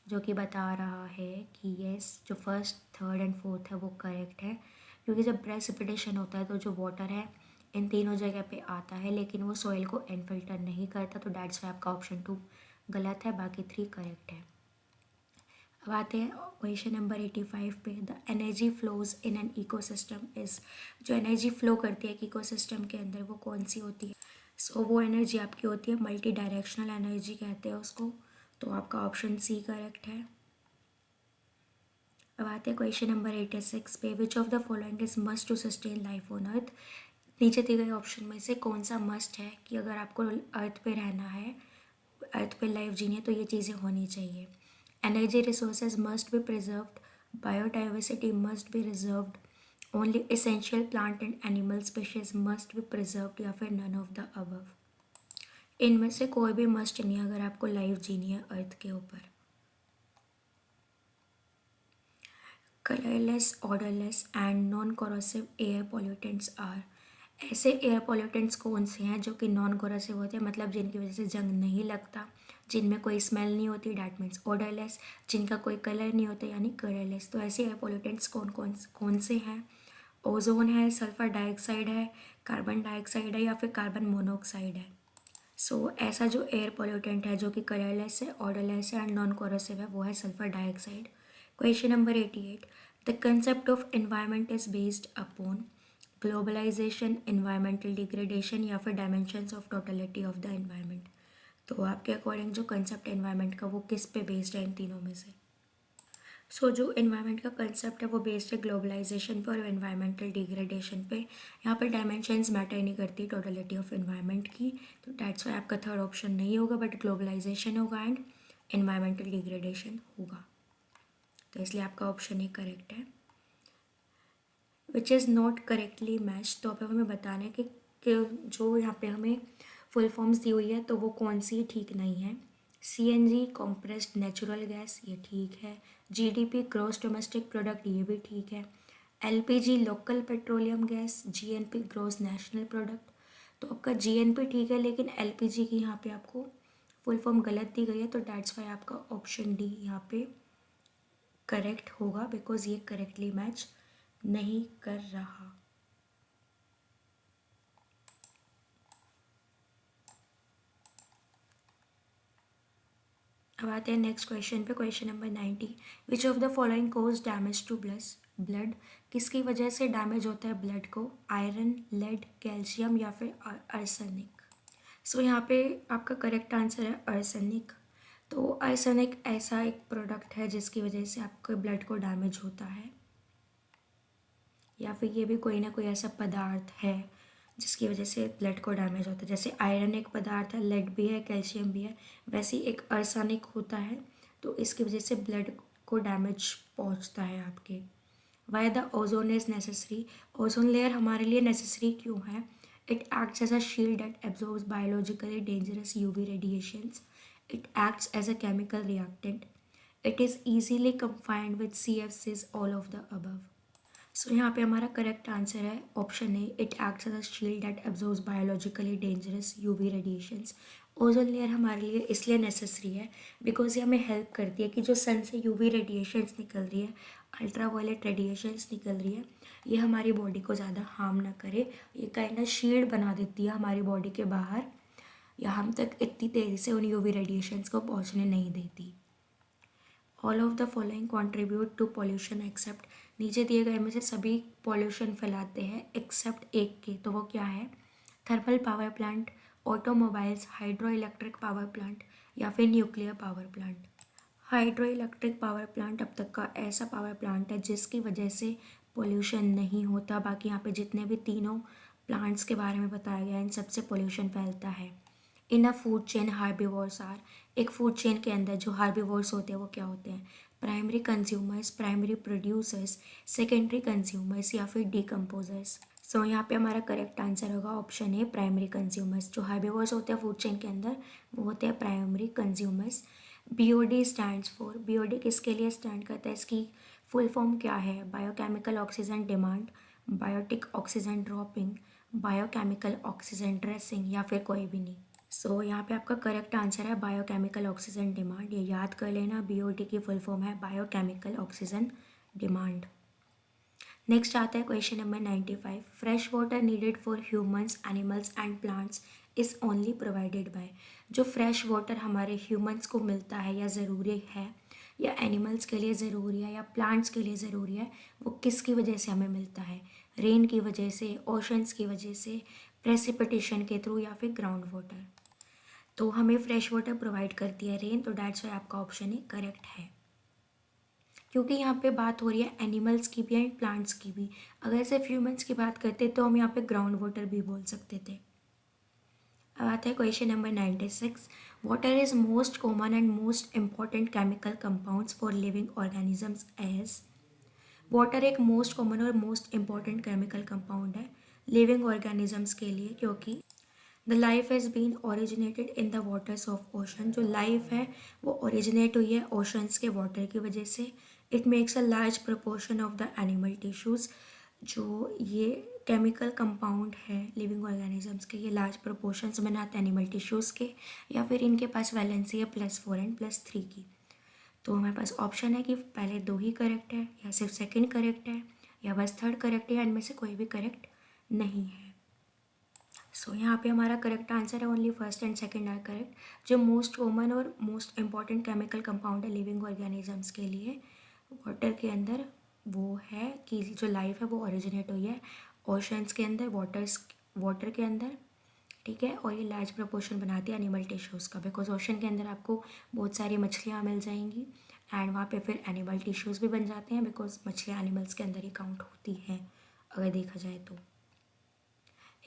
जो कि बता रहा है कि यस जो फर्स्ट थर्ड एंड फोर्थ है वो करेक्ट है, क्योंकि जब प्रेसिपिटेशन होता है तो जो वाटर है इन तीनों जगह पे आता है लेकिन वो सॉइल को इनफिल्टर नहीं करता, तो डैट्स वाई आपका ऑप्शन 2 गलत है, बाकी 3 करेक्ट है। अब आते हैं क्वेश्चन नंबर 85 पे। The energy flows in an ecosystem is, जो एनर्जी फ्लो करती है एक इकोसिस्टम के अंदर वो कौन सी होती है? सो वो एनर्जी आपकी होती है मल्टी डायरेक्शनल एनर्जी कहते हैं उसको, तो आपका ऑप्शन सी करेक्ट है। अब आते हैं क्वेश्चन नंबर 86 पे। Which of the following is must to sustain life on earth, नीचे दिए गए ऑप्शन में से कौन सा मस्ट है कि अगर आपको अर्थ पे रहना है, अर्थ पे लाइफ जीनी है तो ये चीज़ें होनी चाहिए। Energy resources must be preserved, biodiversity must be reserved, only essential plant and animal species must be preserved, या फिर नन ऑफ द अबव। इनमें से कोई भी मस्ट नहीं है अगर आपको लाइफ जीनी है अर्थ के ऊपर। Colourless, odourless and non corrosive air pollutants are, ऐसे एयर पॉल्यूटेंट्स कौन से हैं जो कि नॉन कोरोसिव होते हैं, मतलब जिनकी वजह से जंग नहीं लगता, जिनमें कोई स्मेल नहीं होती, डैट मीन्स ऑर्डरलेस, जिनका कोई कलर नहीं होता यानी कलरलेस। तो ऐसे एयर पॉल्यूटेंट्स कौन से हैं? ओजोन है, सल्फर डाइऑक्साइड है, कार्बन डाइऑक्साइड है, या फिर कार्बन मोनोऑक्साइड है। सो ऐसा जो एयर पॉल्यूटेंट है जो कि कलरलेस है, ऑर्डरलेस है एंड नॉन कोरोसिव है वो है sulphur dioxide. Question number 88। The concept of environment is based upon globalisation, environmental degradation, या फिर dimensions of totality of the environment. तो आपके अकॉर्डिंग जो कंसेप्ट एनवायरनमेंट का वो किस पे बेस्ड है इन तीनों में से? सो जो एनवायरनमेंट का कंसेप्ट है वो बेस्ड है ग्लोबलाइजेशन पे और एनवायरमेंटल डिग्रेडेशन पे। यहाँ पर डायमेंशंस मैटर नहीं करती टोटलिटी ऑफ एनवायरनमेंट की, तो डैट्स वाई आपका थर्ड ऑप्शन नहीं होगा, बट ग्लोबलाइजेशन होगा एंड एनवायरमेंटल डिग्रेडेशन होगा, तो इसलिए आपका ऑप्शन ही करेक्ट है। Which is not correctly match, तो अब हमें बताना है कि जो यहाँ पे हमें फुल फॉर्म्स दी हुई है तो वो कौन सी ठीक नहीं है। CNG कॉम्प्रेस्ड नेचुरल गैस ये ठीक है, GDP ग्रॉस डोमेस्टिक प्रोडक्ट ये भी ठीक है, LPG local petroleum gas, GNP gross national product. तो आपका GNP ठीक है लेकिन LPG की यहाँ पे आपको फुल फॉर्म गलत दी गई है, तो डैट्स वाई आपका ऑप्शन डी यहाँ पे करेक्ट होगा, बिकॉज ये करेक्टली मैच नहीं कर रहा। अब आते हैं नेक्स्ट क्वेश्चन पे। Question number 90। Which of the following cause damage to blood, किसकी वजह से डैमेज होता है ब्लड को? आयरन, लेड, कैल्शियम, या फिर आर्सेनिक। सो यहाँ पे आपका करेक्ट आंसर है आर्सेनिक। तो आर्सेनिक ऐसा एक प्रोडक्ट है जिसकी वजह से आपके ब्लड को डैमेज होता है, या फिर ये भी कोई ना कोई ऐसा पदार्थ है जिसकी वजह से ब्लड को डैमेज होता है। जैसे आयरन एक पदार्थ है, लेड भी है, कैल्शियम भी है, वैसे ही एक आर्सेनिक होता है, तो इसकी वजह से ब्लड को डैमेज पहुंचता है आपके। Why the ozone is necessary, ozone layer हमारे लिए नेसेसरी क्यों है? It acts as a shield that absorbs biologically dangerous UV radiations, it acts as a chemical reactant, it is easily confined with CFCs, all of the above. So यहाँ पे हमारा correct answer है option A, it acts as a shield that absorbs biologically dangerous UV radiations. Ozone layer हमारे लिए इसलिए necessary है because ये हमें हेल्प करती है कि जो सन से UV रेडिएशंस निकल रही है, अल्ट्रा वायलेट रेडिएशंस निकल रही है, ये हमारी बॉडी को ज़्यादा हार्म ना करे, ये काइंड ऑफ शील्ड बना देती है हमारी बॉडी के बाहर, या हम तक इतनी तेज़ी से उन UV रेडिएशंस को पहुँचने नहीं देती। All of the following contribute to pollution except, नीचे दिए गए में से सभी पॉल्यूशन फैलाते हैं एक्सेप्ट एक के, तो वो क्या है? Thermal power plant, automobiles, hydro electric power plant या फिर nuclear power plant. Hydro electric power plant अब तक का ऐसा पावर प्लांट है जिसकी वजह से पोल्यूशन नहीं होता। बाकी यहाँ पे जितने भी तीनों प्लांट्स के बारे में बताया गया है इन सबसे पोल्यूशन फैलता है। इन अ फूड चेन हार्बिवोर्स आर, एक फूड चेन के अंदर जो हार्बिवोर्स होते हैं वो क्या होते हैं? Primary consumers, primary producers, secondary consumers या फिर डिकम्पोजर्स। सो यहाँ पे हमारा करेक्ट आंसर होगा ऑप्शन ए, प्राइमरी कंज्यूमर्स। जो हार्बिवोर्स होते हैं फूड चेन के अंदर वो होते हैं primary consumers. BOD stands for, BOD किसके लिए स्टैंड करता है? इसकी फुल फॉर्म क्या है? Biochemical oxygen demand, biotic oxygen dropping, biochemical oxygen dressing या फिर कोई भी नहीं। सो यहाँ पे आपका करेक्ट आंसर है बायोकेमिकल ऑक्सीजन डिमांड। ये याद कर लेना, बीओडी की फुल फॉर्म है बायोकेमिकल ऑक्सीजन डिमांड। नेक्स्ट आता है question number 95, fresh water needed for humans, animals and plants is only provided by, जो फ्रेश वाटर हमारे ह्यूमंस को मिलता है या ज़रूरी है या एनिमल्स के लिए ज़रूरी है या प्लांट्स के लिए ज़रूरी है, वो किसकी वजह से हमें मिलता है? रेन की वजह से, ओशंस की वजह से, प्रेसिपिटेशन के थ्रू या फिर ग्राउंड वाटर। तो हमें फ्रेश वाटर प्रोवाइड करती है रेन, तो डैट्स वाई आपका ऑप्शन ए करेक्ट है। क्योंकि यहाँ पे बात हो रही है एनिमल्स की भी एंड प्लांट्स की भी। अगर सिर्फ ह्यूमंस की बात करते तो हम यहाँ पे ग्राउंड वाटर भी बोल सकते थे। अब आता है question number 96, water is most common and most important chemical compounds for living organisms as, water एक मोस्ट कॉमन और मोस्ट इम्पॉर्टेंट केमिकल कंपाउंड है लिविंग ऑर्गेनिजम्स के लिए, क्योंकि the life has been originated in the waters of ocean, जो life है वो originate हुई है ओशंस के वाटर की वजह से। It makes a large proportion of the animal tissues, जो ये केमिकल कंपाउंड है लिविंग ऑर्गेनिजम्स के, ये लार्ज प्रपोर्शंस बनाते हैं एनिमल टिश्यूज़ के, या फिर इनके पास वैलेंसी है +4 एंड +3 की। तो हमारे पास ऑप्शन है कि पहले दो ही करेक्ट है, या सिर्फ सेकंड करेक्ट है, या बस थर्ड करेक्ट है, या इनमें से कोई भी करेक्ट नहीं है। सो यहाँ पे हमारा करेक्ट आंसर है only first and second are correct. जो मोस्ट कॉमन और मोस्ट इंपॉर्टेंट केमिकल कंपाउंड है लिविंग ऑर्गेनिजम्स के लिए वाटर के अंदर, वो है कि जो लाइफ है वो ओरिजिनेट हुई है ओशंस के अंदर, वाटर के अंदर, ठीक है। और ये लार्ज प्रपोर्शन बनाती है एनिमल टिश्यूज़ का, बिकॉज ओशन के अंदर आपको बहुत सारी मछलियाँ मिल जाएंगी एंड वहाँ पे फिर एनिमल टिश्यूज़ भी बन जाते हैं, बिकॉज मछलियाँ एनिमल्स के अंदर ही काउंट होती हैं अगर देखा जाए तो।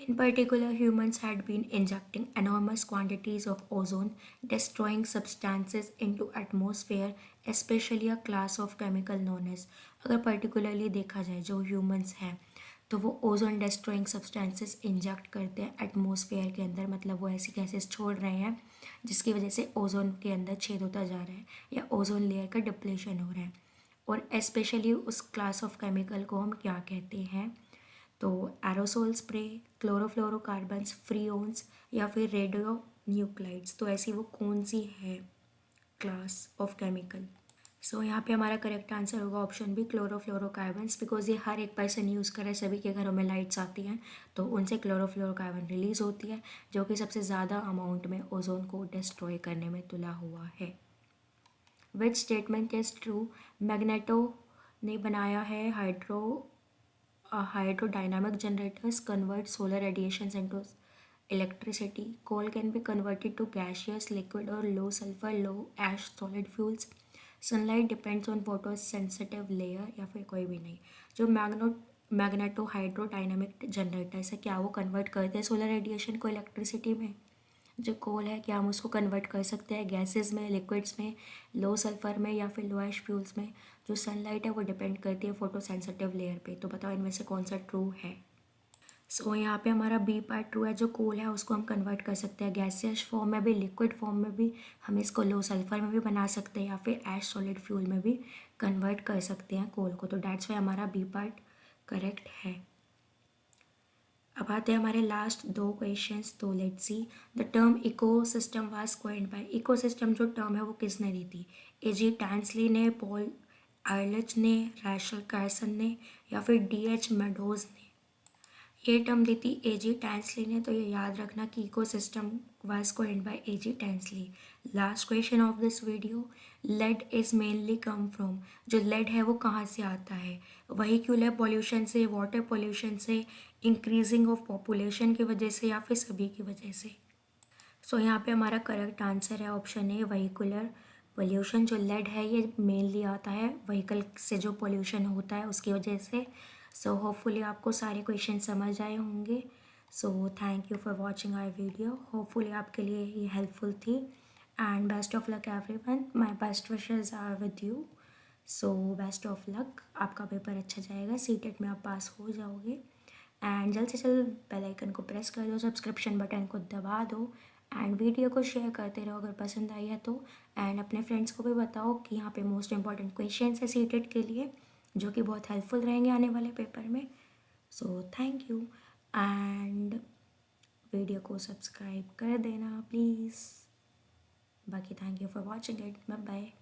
In particular, humans had been injecting enormous quantities of ozone destroying substances into atmosphere, especially a class of chemical known as, अगर particularly देखा जाए जो humans हैं तो वो ओजोन डिस्ट्रॉइंग सब्सटेंसेस इंजेक्ट करते हैं एटमॉस्फेयर के अंदर, मतलब वो ऐसी गैसेस छोड़ रहे हैं जिसकी वजह से ओजोन के अंदर छेद होता जा रहा है या ओजोन लेयर का डिप्लेशन हो रहा है। और स्पेशली उस क्लास ऑफ केमिकल को हम क्या कहते हैं? तो एरोसोल स्प्रे, क्लोरोफ्लोरोकार्बन्स, फ्रीओन्स या फिर रेडियो न्यूक्लाइड्स, तो ऐसी वो कौन सी है क्लास ऑफ केमिकल? सो यहाँ पे हमारा करेक्ट आंसर होगा ऑप्शन बी, क्लोरोफ्लोरोकार्बन्स, बिकॉज ये हर एक पर्सन यूज़ करे, सभी के घरों में लाइट्स आती हैं तो उनसे क्लोरोफ्लोरोकार्बन रिलीज होती है, जो कि सबसे ज़्यादा अमाउंट में ओजोन को डिस्ट्रॉय करने में तुला हुआ है। Which statement is true? Magneto ने बनाया है hydrodynamic generators convert solar radiations into electricity. Coal can be converted to gaseous, liquid or low sulfur, low ash solid fuels. Sunlight depends on photosensitive layer, या फिर कोई भी नहीं। जो magneto hydrodynamic generators है, क्या वो कन्वर्ट करते हैं सोलर रेडिएशन को इलेक्ट्रिसिटी में? जो कोल है क्या हम उसको कन्वर्ट कर सकते हैं गैसेस में, लिक्विड्स में, लो सल्फर में या फिर लो एश फ्यूल्स में? जो सनलाइट है वो डिपेंड करती है फोटो सेंसिटिव लेयर पे, तो बताओ इनमें से कौन सा ट्रू है? सो यहाँ पे हमारा बी पार्ट ट्रू है। जो कोल है उसको हम कन्वर्ट कर सकते हैं गैसियस फॉर्म में भी, लिक्विड फॉर्म में भी, हम इसको लो सल्फर में भी बना सकते हैं या फिर एश सॉलिड फ्यूल में भी कन्वर्ट कर सकते हैं कोल को, तो डैट्स वाई हमारा बी पार्ट करेक्ट है। अब आते हैं हमारे लास्ट दो क्वेश्चंस, तो let's see. The term ecosystem was coined bye, ecosystem जो टर्म है वो किसने दी थी? एजी टैंसली ने, पॉल आर्लच ने, रैशल कार्सन ने या फिर डीएच मेडोज ने? ये टर्म दी थी एजी टैंसली ने, तो ये याद रखना कि ecosystem was coined by A G Tansley. Last question of this video, lead is mainly come from, जो लेड है वो कहाँ से आता है, वहीक्यूलर पॉल्यूशन से, वाटर पॉल्यूशन से, इंक्रीजिंग ऑफ पॉपुलेशन की वजह से, या फिर सभी की वजह से। सो यहाँ पे हमारा करेक्ट आंसर है ऑप्शन ए, वहीकुलर पोल्यूशन। जो लेड है ये मेनली आता है व्हीकल से, जो पोल्यूशन होता है उसकी वजह से। सो होपफुली आपको सारे क्वेश्चन समझ आए होंगे। So thank you for watching our video. Hopefully आपके लिए ये हेल्पफुल थी, and best of luck everyone. My best wishes are with you. So best of luck, आपका पेपर अच्छा जाएगा, सीटेट में आप पास हो जाओगे। एंड जल्द से जल्द बेल आइकन को प्रेस कर दो, सब्सक्रिप्शन बटन को दबा दो, एंड वीडियो को शेयर करते रहो अगर पसंद आई है तो। एंड अपने फ्रेंड्स को भी बताओ कि यहाँ पे मोस्ट इंपॉर्टेंट क्वेश्चन है सीटेट के लिए, जो कि बहुत हेल्पफुल रहेंगे आने वाले पेपर में। So thank you, and video को सब्सक्राइब कर देना प्लीज़। बाकी thank you for watching it, bye bye.